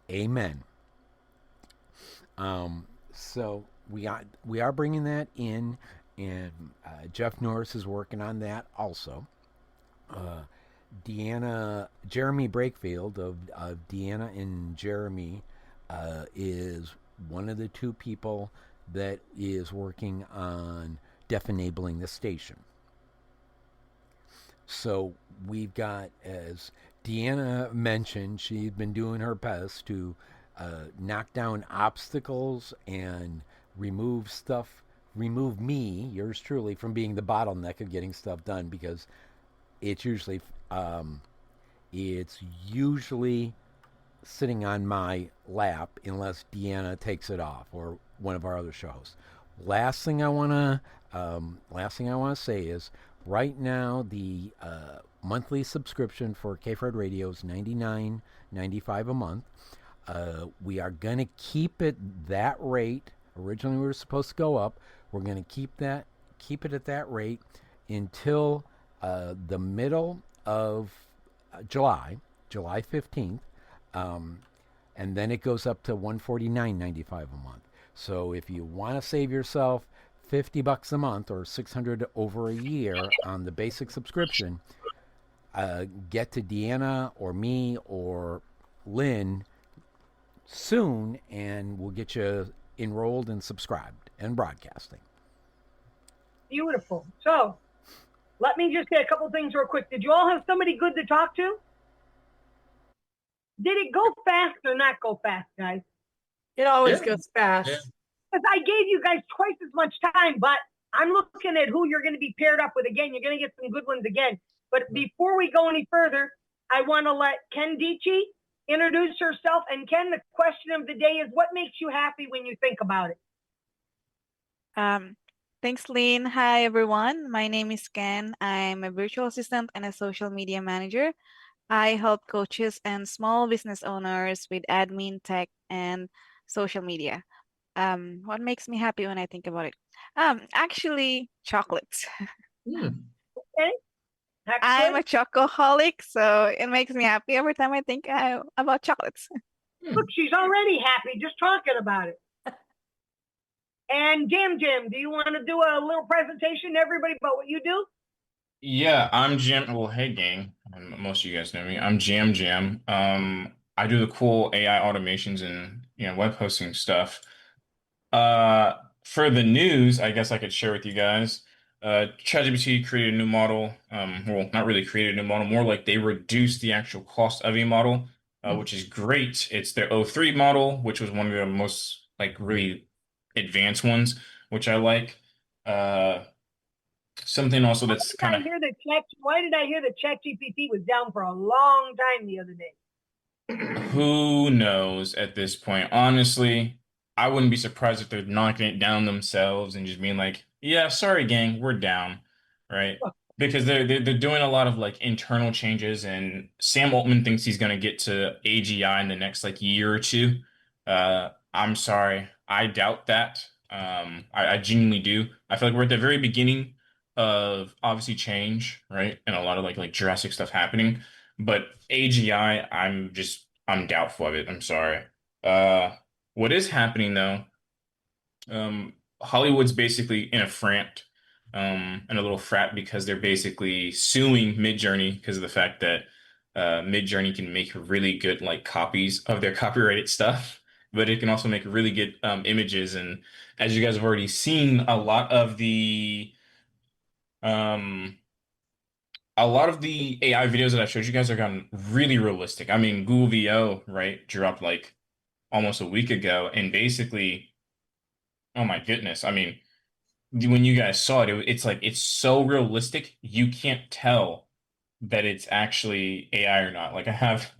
Amen. So we are bringing that in, and Jeff Norris is working on that also. Jeremy Brakefield of Deanna and Jeremy is one of the two people that is working on deaf-enabling the station. So we've got, as Deanna mentioned, she'd been doing her best to knock down obstacles and remove me, yours truly, from being the bottleneck of getting stuff done, because it's usually sitting on my lap unless Deanna takes it off, or one of our other shows. Last thing I wanna say is, right now the monthly subscription for KFred Radio is $99.95 a month. We are gonna keep it that rate. Originally we were supposed to go up. We're gonna keep it at that rate until the middle of July 15th, and then it goes up to $149.95 a month. So if you want to save yourself $50 a month or $600 over a year on the basic subscription, get to Deanna or me or Lynn soon, and we'll get you enrolled and subscribed and broadcasting. Beautiful. So let me just say a couple things real quick. Did you all have somebody good to talk to? Did it go fast or not go fast, guys? It always goes fast. Because I gave you guys twice as much time, but I'm looking at who you're going to be paired up with again. You're going to get some good ones again. But before we go any further, I want to let Ken Dici introduce herself. And Ken, the question of the day is, what makes you happy when you think about it? Thanks, Lynn. Hi, everyone. My name is Ken. I'm a virtual assistant and a social media manager. I help coaches and small business owners with admin, tech, and social media. What makes me happy when I think about it? Actually, chocolates. Okay. I'm a chocoholic, so it makes me happy every time I think about chocolates. Look, she's already happy just talking about it. And Jam, do you want to do a little presentation to everybody about what you do? Yeah, I'm Jam. Well, hey, gang. Most of you guys know me. I'm Jam. I do the cool AI automations and web hosting stuff. For the news, I guess I could share with you guys. ChatGPT created a new model. Well, not really created a new model, more like they reduced the actual cost of a model, which is great. It's their O3 model, which was one of the most really advanced ones, which I like. Something also that's kind of. Why did I hear that ChatGPT was down for a long time the other day? Who knows at this point? Honestly, I wouldn't be surprised if they're knocking it down themselves and just being like, "Yeah, sorry, gang, we're down," right? Because they're doing a lot of internal changes, and Sam Altman thinks he's gonna get to AGI in the next year or two. I'm sorry, I doubt that. I genuinely do. I feel like we're at the very beginning of obviously change, right? And a lot of like drastic stuff happening. But AGI, I'm doubtful of it. I'm sorry. What is happening though, Hollywood's basically in a in a little frat because they're basically suing Midjourney because of the fact that Midjourney can make really good copies of their copyrighted stuff, but it can also make really good images. And as you guys have already seen, a lot of the AI videos that I showed you guys are gotten really realistic. I mean, Google VO, right, dropped almost a week ago, and basically, oh my goodness. I mean, when you guys saw it, it's so realistic, you can't tell that it's actually AI or not. Like I have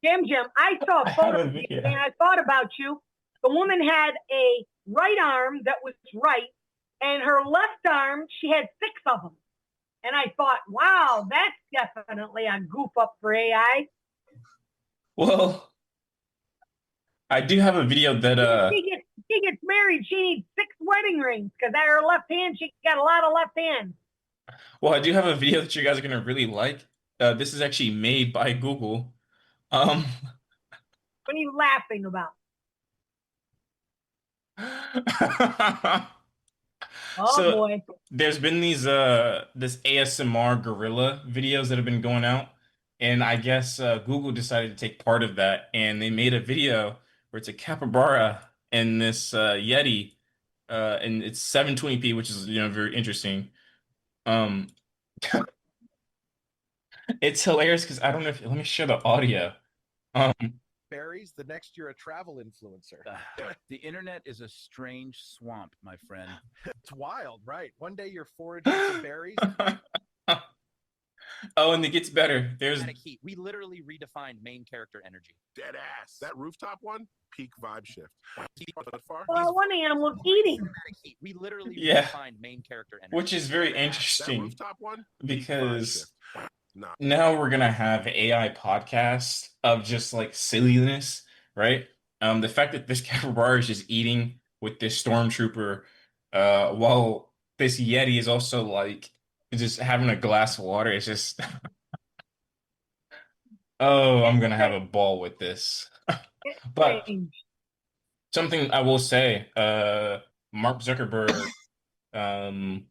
Jim, I saw I a have photo a of you, video. and I thought about you. The woman had a right arm that was right, and her left arm, she had 6 of them. And I thought, wow, that's definitely a goof up for AI. Well, I do have a video that She gets married, she needs 6 wedding rings because at her left hand, she got a lot of left hands. well, I do have a video that you guys are gonna really like. This is actually made by Google. Um, What are you laughing about? Oh so boy. there's been these this ASMR gorilla videos that have been going out, and I guess Google decided to take part of that, and they made a video where it's a capybara and this Yeti, and it's 720p, which is very interesting. Um, it's hilarious because I don't know if let me share the audio. Um, Berries, the next you're a travel influencer. The internet is a strange swamp, my friend. It's wild, right? One day you're foraging for berries. oh, and it gets better. There's Static heat. We literally redefined main character energy. Dead ass. That rooftop one, peak vibe shift. Well, one animal eating. Static heat. We literally Yeah. redefined main character energy. which is very That interesting rooftop one, peak vibe because shift. Nah. now we're gonna have AI podcasts of just like silliness, right? The fact that this capybara is just eating with this stormtrooper, while this Yeti is also like just having a glass of water. It's just, oh, I'm gonna have a ball with this. But something I will say, Mark Zuckerberg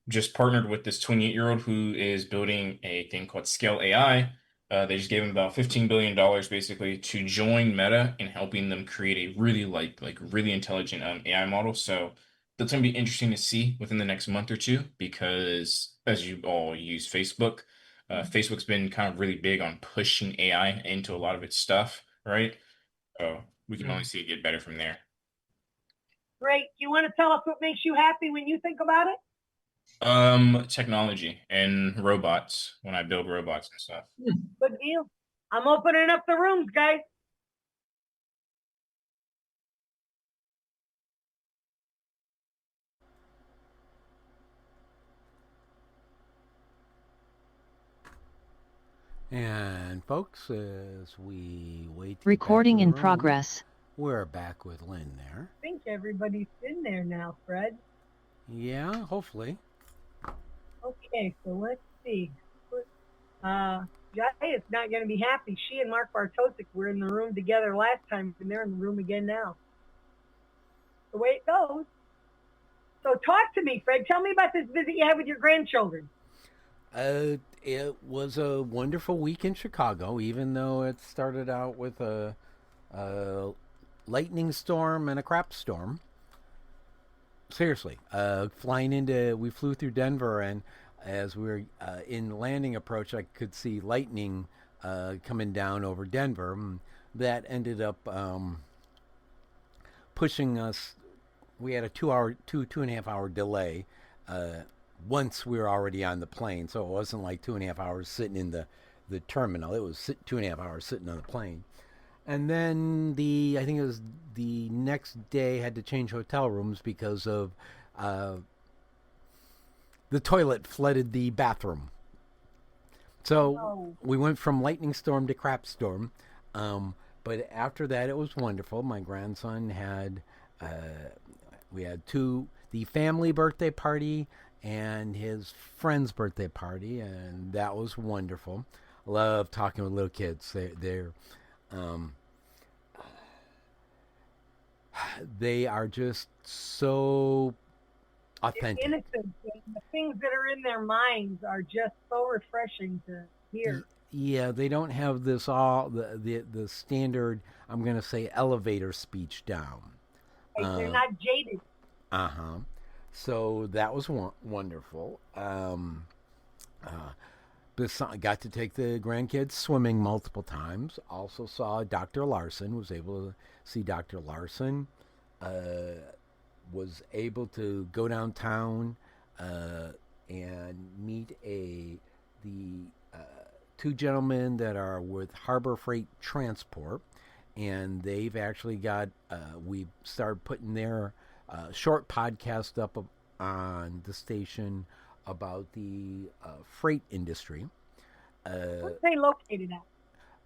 just partnered with this 28-year-old who is building a thing called Scale AI. They just gave him about $15 billion basically to join Meta in helping them create a really really intelligent AI model. So that's going to be interesting to see within the next month or two because as you all use Facebook, Facebook's been kind of really big on pushing AI into a lot of its stuff, right? So we can only see it get better from there. Great. You want to tell us what makes you happy when you think about it? Technology and robots when I build robots and stuff. Good deal. I'm opening up the rooms, guys. And folks, as we wait to Recording get in back to the room, progress. we're back with Lynn there. I think everybody's in there now, Fred. Yeah, hopefully. Okay, so let's see. Jai is not going to be happy. She and Mark Bartosik were in the room together last time, and they're in the room again now. The way it goes. So talk to me, Fred. Tell me about this visit you had with your grandchildren. It was a wonderful week in Chicago, even though it started out with a lightning storm and a crap storm. Seriously, we flew through Denver, and as we were in landing approach, I could see lightning coming down over Denver. That ended up pushing us. We had a 2.5 hour delay once we were already on the plane, so it wasn't like 2.5 hours sitting in the terminal. It was 2.5 hours sitting on the plane. And then I think it was the next day, had to change hotel rooms because of the toilet flooded the bathroom. So we went from lightning storm to crap storm. But after that, it was wonderful. My grandson had, we had the family birthday party and his friend's birthday party, and that was wonderful. I love talking with little kids. They are just so authentic. Innocent. The things that are in their minds are just so refreshing to hear. Yeah, they don't have this the standard, I'm going to say, elevator speech down. They're not jaded. So that was wonderful. Got to take the grandkids swimming multiple times. Also saw Dr. Larson, was able to see Dr. Larson. Was able to go downtown and meet the two gentlemen that are with Harbor Freight Transport, and they've actually got, we started putting their short podcast up on the station about the freight industry. Where's they located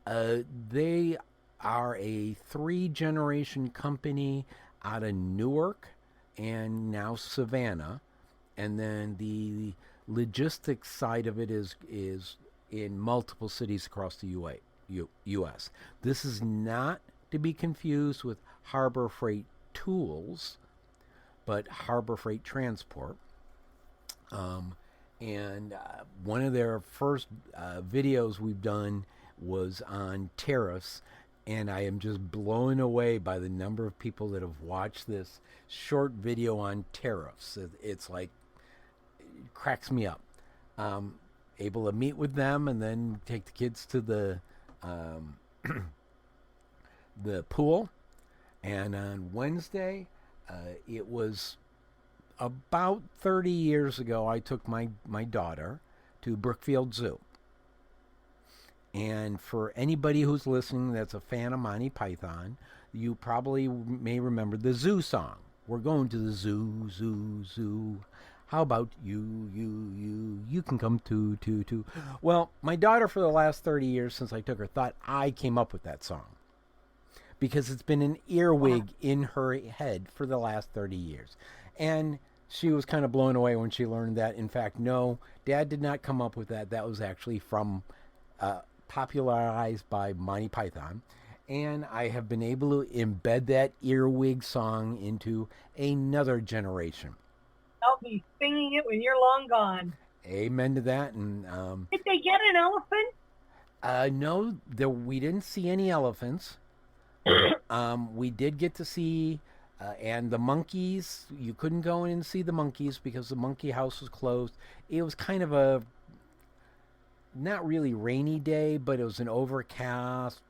at? They are a 3-generation company out of Newark and now Savannah, and then the logistics side of it is in multiple cities across the U.S. This is not to be confused with Harbor Freight Tools, but Harbor Freight Transport. And one of their first videos we've done was on tariffs, and I am just blown away by the number of people that have watched this short video on tariffs. It's like, it cracks me up. Able to meet with them and then take the kids to the the pool. And on Wednesday, it was about 30 years ago, I took my daughter to Brookfield Zoo. And for anybody who's listening that's a fan of Monty Python, you probably may remember the zoo song. We're going to the zoo, zoo, zoo. How about you can come too. Well, my daughter for the last 30 years since I took her thought I came up with that song, because it's been an earwig in her head for the last 30 years. And she was kind of blown away when she learned that, in fact, no, Dad did not come up with that. That was actually from popularized by Monty Python. And I have been able to embed that earwig song into another generation. I'll be singing it when you're long gone. Amen to that. And did they get an elephant? No, we didn't see any elephants. We did get to see, and the monkeys. You couldn't go in and see the monkeys because the monkey house was closed. It was kind of a not really rainy day, but it was an overcast,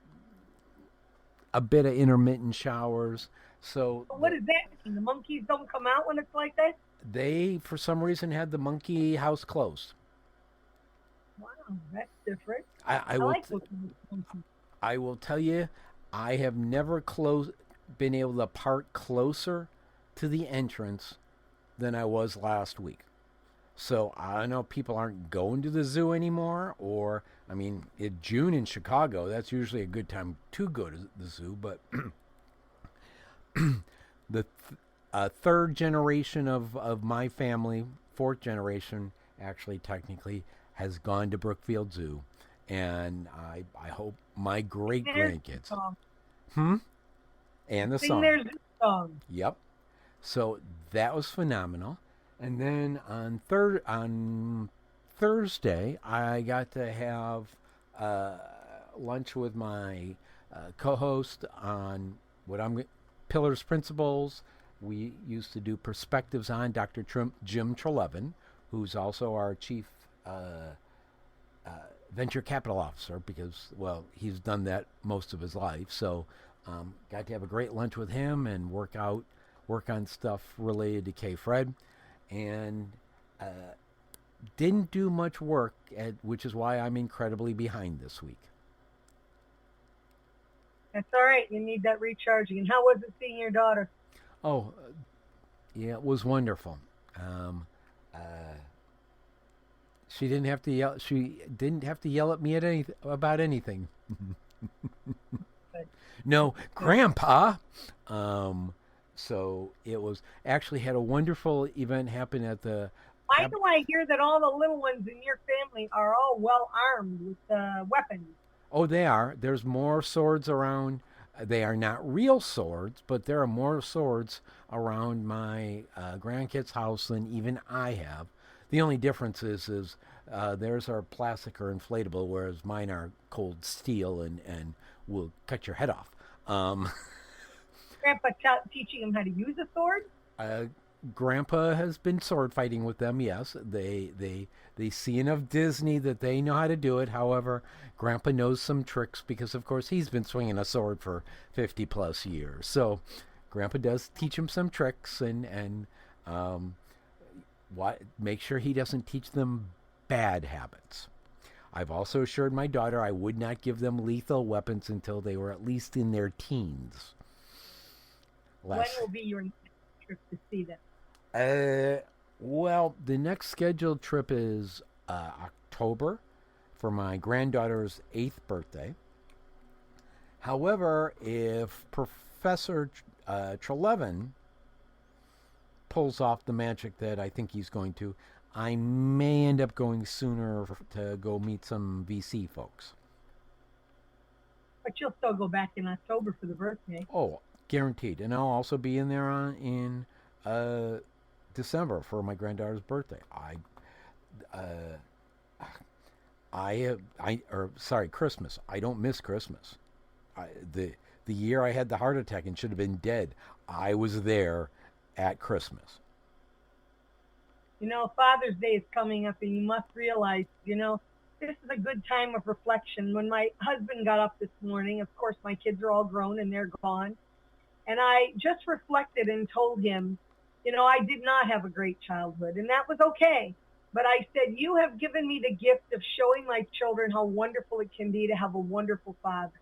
a bit of intermittent showers. So what does that mean? The monkeys don't come out when it's like that? They, for some reason, had the monkey house closed. Wow, that's different. I will tell you, I have never been able to park closer to the entrance than I was last week. So I know people aren't going to the zoo anymore, or, I mean, in June in Chicago, that's usually a good time to go to the zoo, but the third generation of my family, fourth generation, actually, technically, has gone to Brookfield Zoo. And I hope my great-grandkids. And the song. Their zoo song. Yep. So that was phenomenal. And then on Thursday, I got to have lunch with my co-host on Pillars Principles. We used to do perspectives on Dr. Jim Trelevin, who's also our chief venture capital officer, because, well, he's done that most of his life. So got to have a great lunch with him and work on stuff related to K-Fred. And didn't do much work, which is why I'm incredibly behind this week. That's all right. You need that recharging. And how was it seeing your daughter? Oh, yeah, it was wonderful. She didn't have to yell. She didn't have to yell at me about anything. No, Grandpa. So it was actually had a wonderful event happen at the. Why do I hear that all the little ones in your family are all well armed with weapons? Oh, they are. There's more swords around. They are not real swords, but there are more swords around my grandkids' house than even I have. The only difference is theirs are plastic or inflatable, whereas mine are cold steel and will cut your head off. Grandpa teaching them how to use a sword? Grandpa has been sword fighting with them, yes. They see enough Disney that they know how to do it. However, Grandpa knows some tricks because, of course, he's been swinging a sword for 50 plus years. So Grandpa does teach him some tricks and make sure he doesn't teach them bad habits. I've also assured my daughter I would not give them lethal weapons until they were at least in their teens. When will be your next trip to see them? Well, the next scheduled trip is October for my granddaughter's 8th birthday. However, if Professor Trelevin pulls off the magic that I think he's going to, I may end up going sooner to go meet some VC folks. But you'll still go back in October for the birthday. Oh, guaranteed. And I'll also be in there in December for my granddaughter's birthday. Christmas. I don't miss Christmas. The year I had the heart attack and should have been dead, I was there at Christmas. You know, Father's Day is coming up, and you must realize, you know, this is a good time of reflection. When my husband got up this morning, of course, my kids are all grown and they're gone. And I just reflected and told him, you know, I did not have a great childhood, and that was okay. But I said, you have given me the gift of showing my children how wonderful it can be to have a wonderful father.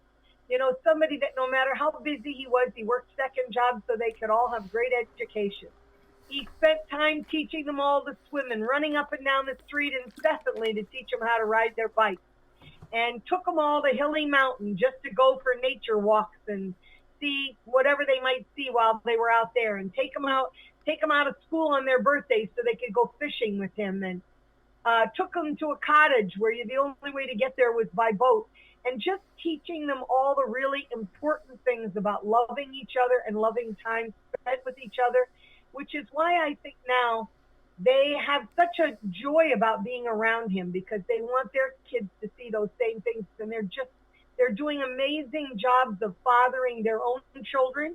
You know, somebody that no matter how busy he was, he worked second jobs so they could all have great education. He spent time teaching them all to swim and running up and down the street incessantly to teach them how to ride their bikes, and took them all to Hilly Mountain just to go for nature walks and see whatever they might see while they were out there, and take them out of school on their birthdays so they could go fishing with him, and took them to a cottage where the only way to get there was by boat, and just teaching them all the really important things about loving each other and loving time spent with each other, which is why I think now they have such a joy about being around him, because they want their kids to see those same things, and they're doing amazing jobs of fathering their own children,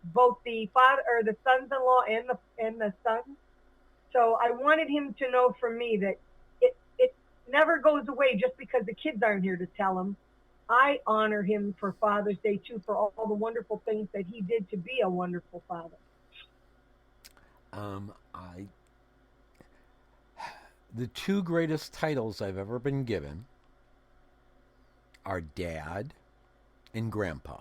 both the father or the sons-in-law and the sons. So I wanted him to know from me that it never goes away just because the kids aren't here to tell him. I honor him for Father's Day too, for all the wonderful things that he did to be a wonderful father. The two greatest titles I've ever been given are Dad and Grandpa.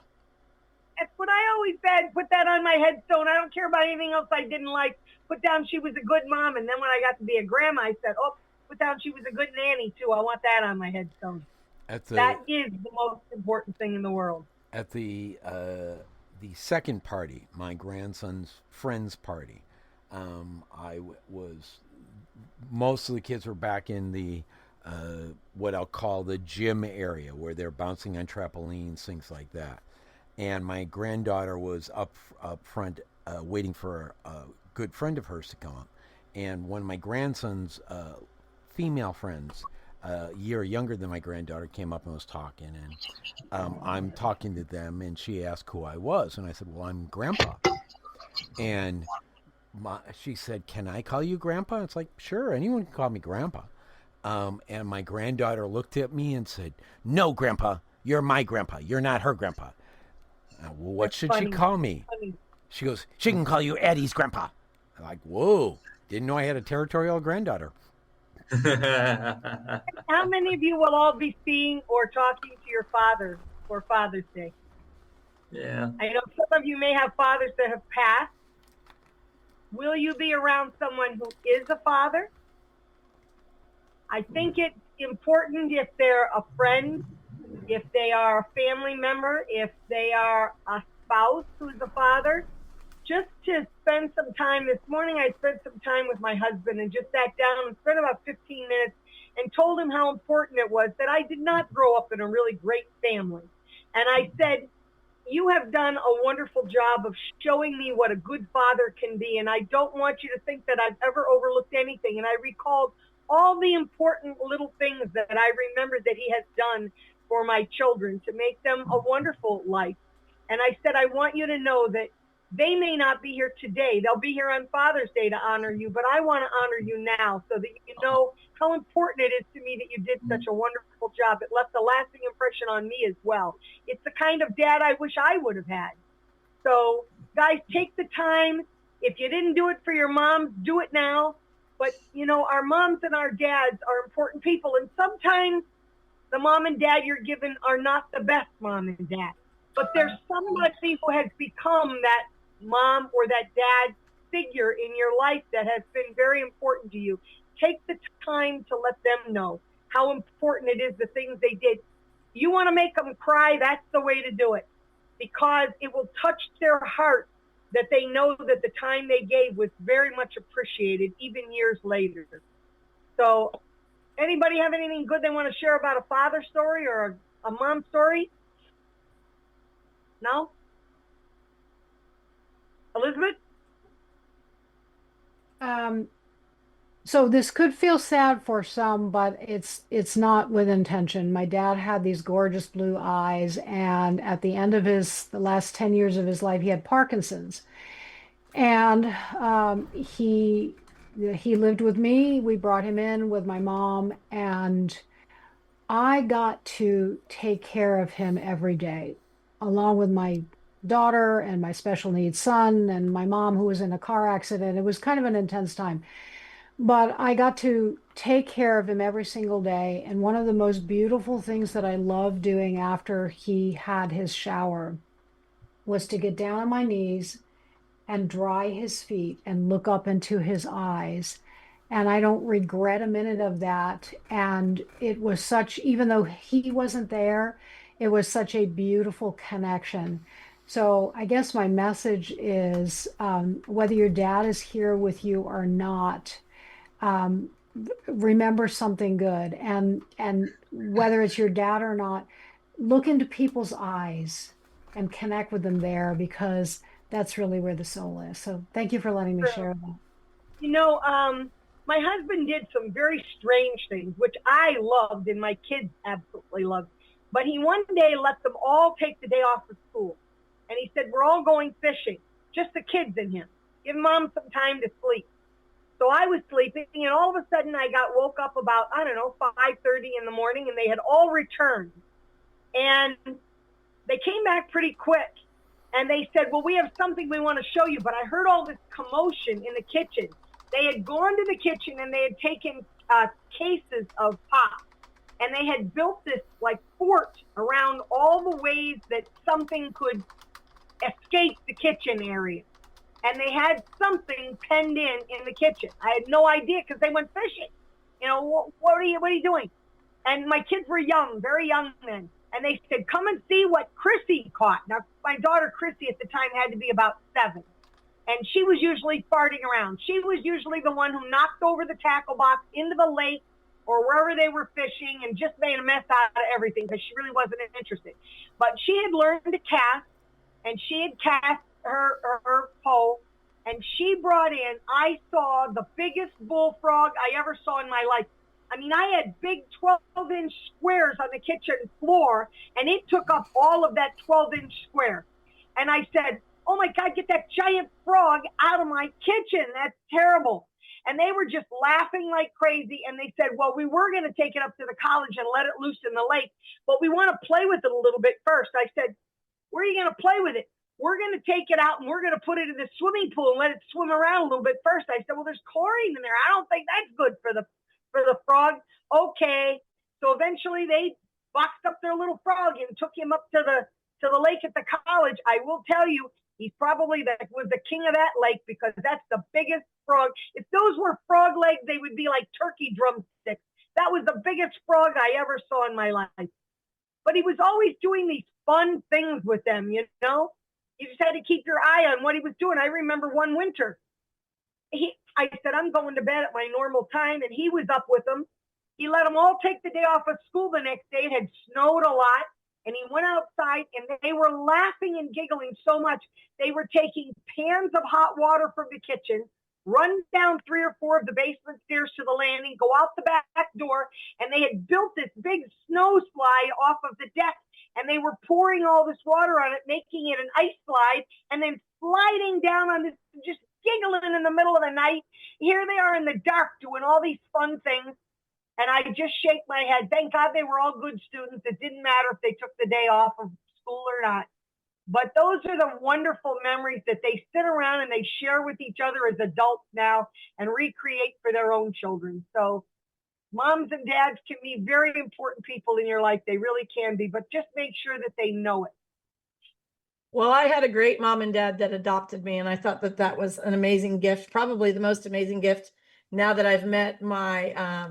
That's what I always said. Put that on my headstone. I don't care about anything else I didn't like. Put down she was a good mom. And then when I got to be a grandma, I said, oh, put down she was a good nanny too. I want that on my headstone. That is the most important thing in the world. At the second party, my grandson's friend's party, most of the kids were back in the what I'll call the gym area, where they're bouncing on trampolines, things like that. And my granddaughter was up front waiting for a good friend of hers to come up. And one of my grandson's female friends, a year younger than my granddaughter, came up and was talking. And I'm talking to them, and she asked who I was. And I said, well, I'm Grandpa. And she said, can I call you Grandpa? It's like, sure, anyone can call me Grandpa. And my granddaughter looked at me and said, no, Grandpa, you're my grandpa. You're not her grandpa. Well, what should she call me? She goes, she can call you Eddie's grandpa. I'm like, whoa, didn't know I had a territorial granddaughter. How many of you will all be seeing or talking to your father for Father's Day? Yeah. I know some of you may have fathers that have passed. Will you be around someone who is a father? I think it's important if they're a friend, if they are a family member, if they are a spouse who's a father, just to spend some time. This morning I spent some time with my husband and just sat down and spent about 15 minutes and told him how important it was that I did not grow up in a really great family. And I said, you have done a wonderful job of showing me what a good father can be, and I don't want you to think that I've ever overlooked anything. And I recalled all the important little things that I remembered that he has done for my children to make them a wonderful life. And I said, I want you to know that they may not be here today. They'll be here on Father's Day to honor you, but I want to honor you now so that you know how important it is to me that you did such a wonderful job. It left a lasting impression on me as well. It's the kind of dad I wish I would have had. So guys, take the time. If you didn't do it for your moms, do it now. But, you know, our moms and our dads are important people. And sometimes the mom and dad you're given are not the best mom and dad, but there's somebody who has become that mom or that dad figure in your life that has been very important to you. Take the time to let them know how important it is, the things they did. You want to make them cry, that's the way to do it, because it will touch their heart that they know that the time they gave was very much appreciated, even years later. So anybody have anything good they want to share about a father story or a mom story? No? Elizabeth? So this could feel sad for some, but it's not with intention. My dad had these gorgeous blue eyes, and at the end of the last 10 years of his life, he had Parkinson's. And he lived with me. We brought him in with my mom, and I got to take care of him every day, along with my daughter and my special needs son and my mom who was in a car accident. It was kind of an intense time. But I got to take care of him every single day. And one of the most beautiful things that I loved doing after he had his shower was to get down on my knees and dry his feet and look up into his eyes. And I don't regret a minute of that. And it was such, even though he wasn't there, it was such a beautiful connection. So I guess my message is whether your dad is here with you or not, remember something good. And whether it's your dad or not, look into people's eyes and connect with them there, because that's really where the soul is. So thank you for letting me share that. You know, my husband did some very strange things, which I loved and my kids absolutely loved. But he one day let them all take the day off of school. And he said, we're all going fishing, just the kids and him. Give mom some time to sleep. So I was sleeping, and all of a sudden I got woke up about, 5:30 in the morning, and they had all returned. And they came back pretty quick. And they said, well, we have something we want to show you. But I heard all this commotion in the kitchen. They had gone to the kitchen and they had taken cases of pop. And they had built this like fort around all the ways that something could escape the kitchen area. And they had something penned in the kitchen. I had no idea because they went fishing. You know, what are you doing? And my kids were young, very young then. And they said, come and see what Chrissy caught. Now, my daughter Chrissy at the time had to be about 7. And she was usually farting around. She was usually the one who knocked over the tackle box into the lake or wherever they were fishing and just made a mess out of everything because she really wasn't interested. But she had learned to cast, and she had cast her pole, and she brought in, I saw the biggest bullfrog I ever saw in my life. I mean, I had big 12-inch squares on the kitchen floor, and it took up all of that 12-inch square. And I said, oh my God, get that giant frog out of my kitchen. That's terrible. And they were just laughing like crazy. And they said, well, we were going to take it up to the college and let it loose in the lake, but we want to play with it a little bit first. I said, where are you going to play with it? We're going to take it out and we're going to put it in the swimming pool and let it swim around a little bit first. I said, well, there's chlorine in there. I don't think that's good for the frog. Okay. So eventually they boxed up their little frog and took him up to the lake at the college. I will tell you, he's probably was the king of that lake because that's the biggest frog. If those were frog legs, they would be like turkey drumsticks. That was the biggest frog I ever saw in my life. But he was always doing these fun things with them, you know? You just had to keep your eye on what he was doing. I remember one winter, I said, I'm going to bed at my normal time, and he was up with them. He let them all take the day off of school the next day. It had snowed a lot, and he went outside, and they were laughing and giggling so much. They were taking pans of hot water from the kitchen, run down 3 or 4 of the basement stairs to the landing, go out the back door, and they had built this big snow slide off of the deck, and they were pouring all this water on it, making it an ice slide, and then sliding down on this, just giggling in the middle of the night. Here they are in the dark doing all these fun things, and I just shake my head. Thank God they were all good students. It didn't matter if they took the day off of school or not. But those are the wonderful memories that they sit around and they share with each other as adults now and recreate for their own children. So Moms and dads can be very important people in your life. They really can be, but just make sure that they know it. Well, I had a great mom and dad that adopted me, and I thought that that was an amazing gift, probably the most amazing gift now that I've met my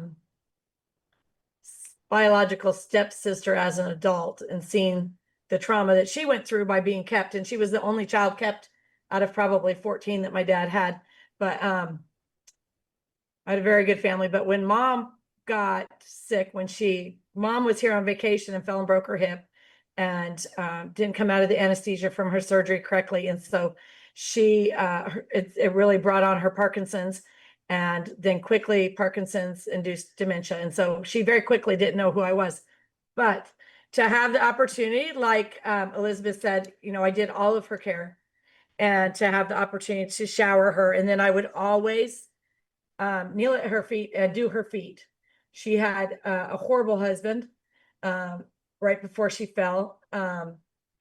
biological stepsister as an adult and seen the trauma that she went through by being kept. And she was the only child kept out of probably 14 that my dad had. But I had a very good family. But when mom got sick, mom was here on vacation and fell and broke her hip and didn't come out of the anesthesia from her surgery correctly. And so it really brought on her Parkinson's, and then quickly Parkinson's induced dementia. And so she very quickly didn't know who I was. But to have the opportunity, like Elizabeth said, I did all of her care, and to have the opportunity to shower her. And then I would always kneel at her feet and do her feet. She had a horrible husband right before she fell,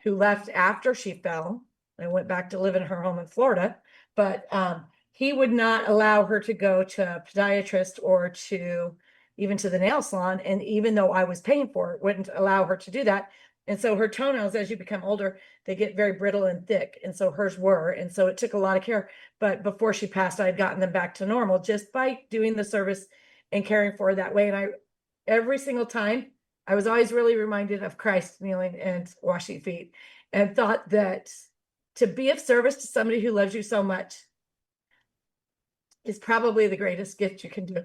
who left after she fell and went back to live in her home in Florida. But he would not allow her to go to a podiatrist or even to the nail salon. And even though I was paying for it, wouldn't allow her to do that. And so her toenails, as you become older, they get very brittle and thick. And so hers were. And so it took a lot of care. But before she passed, I had gotten them back to normal just by doing the service and caring for her that way. And every single time, I was always really reminded of Christ kneeling and washing feet, and thought that to be of service to somebody who loves you so much is probably the greatest gift you can do.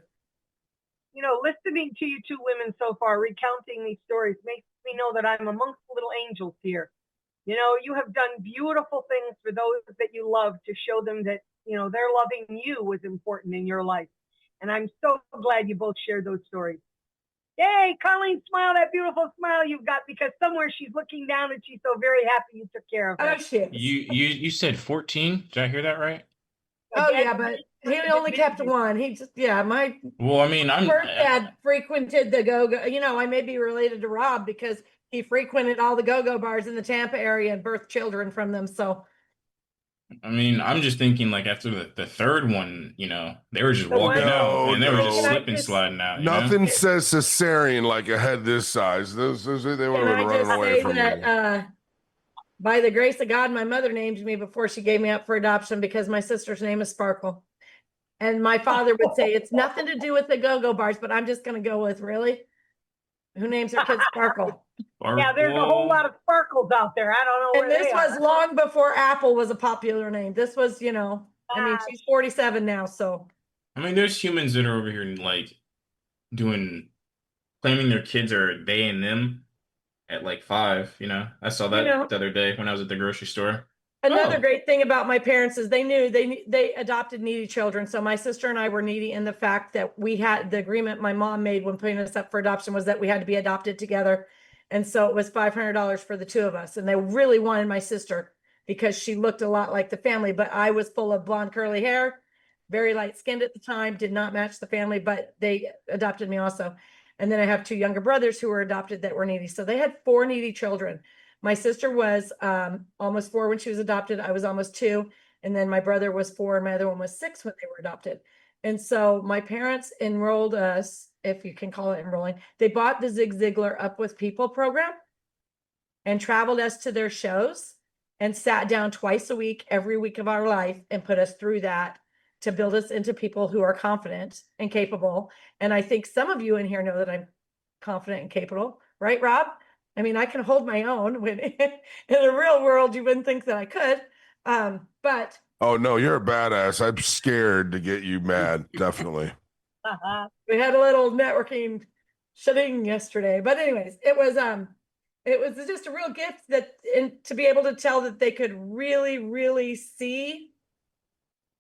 Listening to you two women so far, recounting these stories, makes me know that I'm amongst little angels here. You have done beautiful things for those that you love to show them that, their loving you was important in your life. And I'm so glad you both shared those stories. Yay, Colleen, smile, that beautiful smile you've got, because somewhere she's looking down and she's so very happy you took care of her. Oh, shit. You said 14? Did I hear that right? Oh, yeah, but he only kept one. My Well, I mean, first dad frequented the go-go. I may be related to Rob because he frequented all the go-go bars in the Tampa area and birthed children from them. So, I mean, I'm just thinking like after the third one, they were just walking out and they were just slipping, sliding out. Nothing says cesarean like a head this size. They would have been running away from me. By the grace of God, my mother named me before she gave me up for adoption because my sister's name is Sparkle. And my father would say, it's nothing to do with the go-go bars, but I'm just going to go with, really? Who names her kid Sparkle? Yeah, there's a whole lot of Sparkles out there. I don't know And this was long before Apple was a popular name. This was, she's 47 now, so. I mean, there's humans that are over here like claiming their kids are they and them at like 5, I saw that the other day when I was at the grocery store. Another great thing about my parents is they knew they adopted needy children. So my sister and I were needy in the fact that we had the agreement my mom made when putting us up for adoption was that we had to be adopted together. And so it was $500 for the two of us. And they really wanted my sister because she looked a lot like the family, but I was full of blonde curly hair, very light skinned at the time, did not match the family, but they adopted me also. And then I have 2 younger brothers who were adopted that were needy. So they had 4 needy children. My sister was almost 4 when she was adopted. I was almost 2. And then my brother was 4 and my other one was 6 when they were adopted. And so my parents enrolled us, if you can call it enrolling. They bought the Zig Ziglar Up With People program and traveled us to their shows and sat down twice a week, every week of our life, and put us through that to build us into people who are confident and capable. And I think some of you in here know that I'm confident and capable, right, Rob? I mean, I can hold my own when in the real world, you wouldn't think that I could. But oh no, you're a badass. I'm scared to get you mad. Definitely. We had a little networking shitting yesterday, but anyways, it was just a real gift to be able to tell that they could really, really see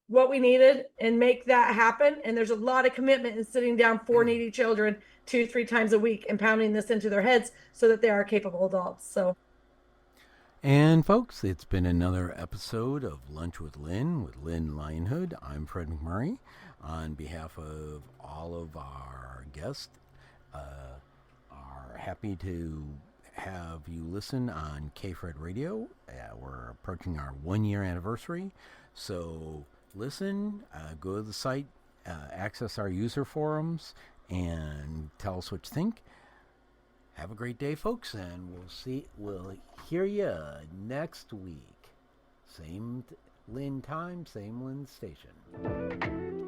what we needed and make that happen. And there's a lot of commitment in sitting down 4 needy children 2-3 times a week and pounding this into their heads so that they are capable adults. So. And folks, it's been another episode of Lunch with Lynn Lionhood. I'm Fred McMurray. On behalf of all of our guests, are happy to have you listen on KFred Radio. We're approaching our 1-year anniversary. So listen, go to the site, access our user forums, and tell us what you think. Have a great day, folks, and we'll hear you next week. Same Lynn time, same Lynn station.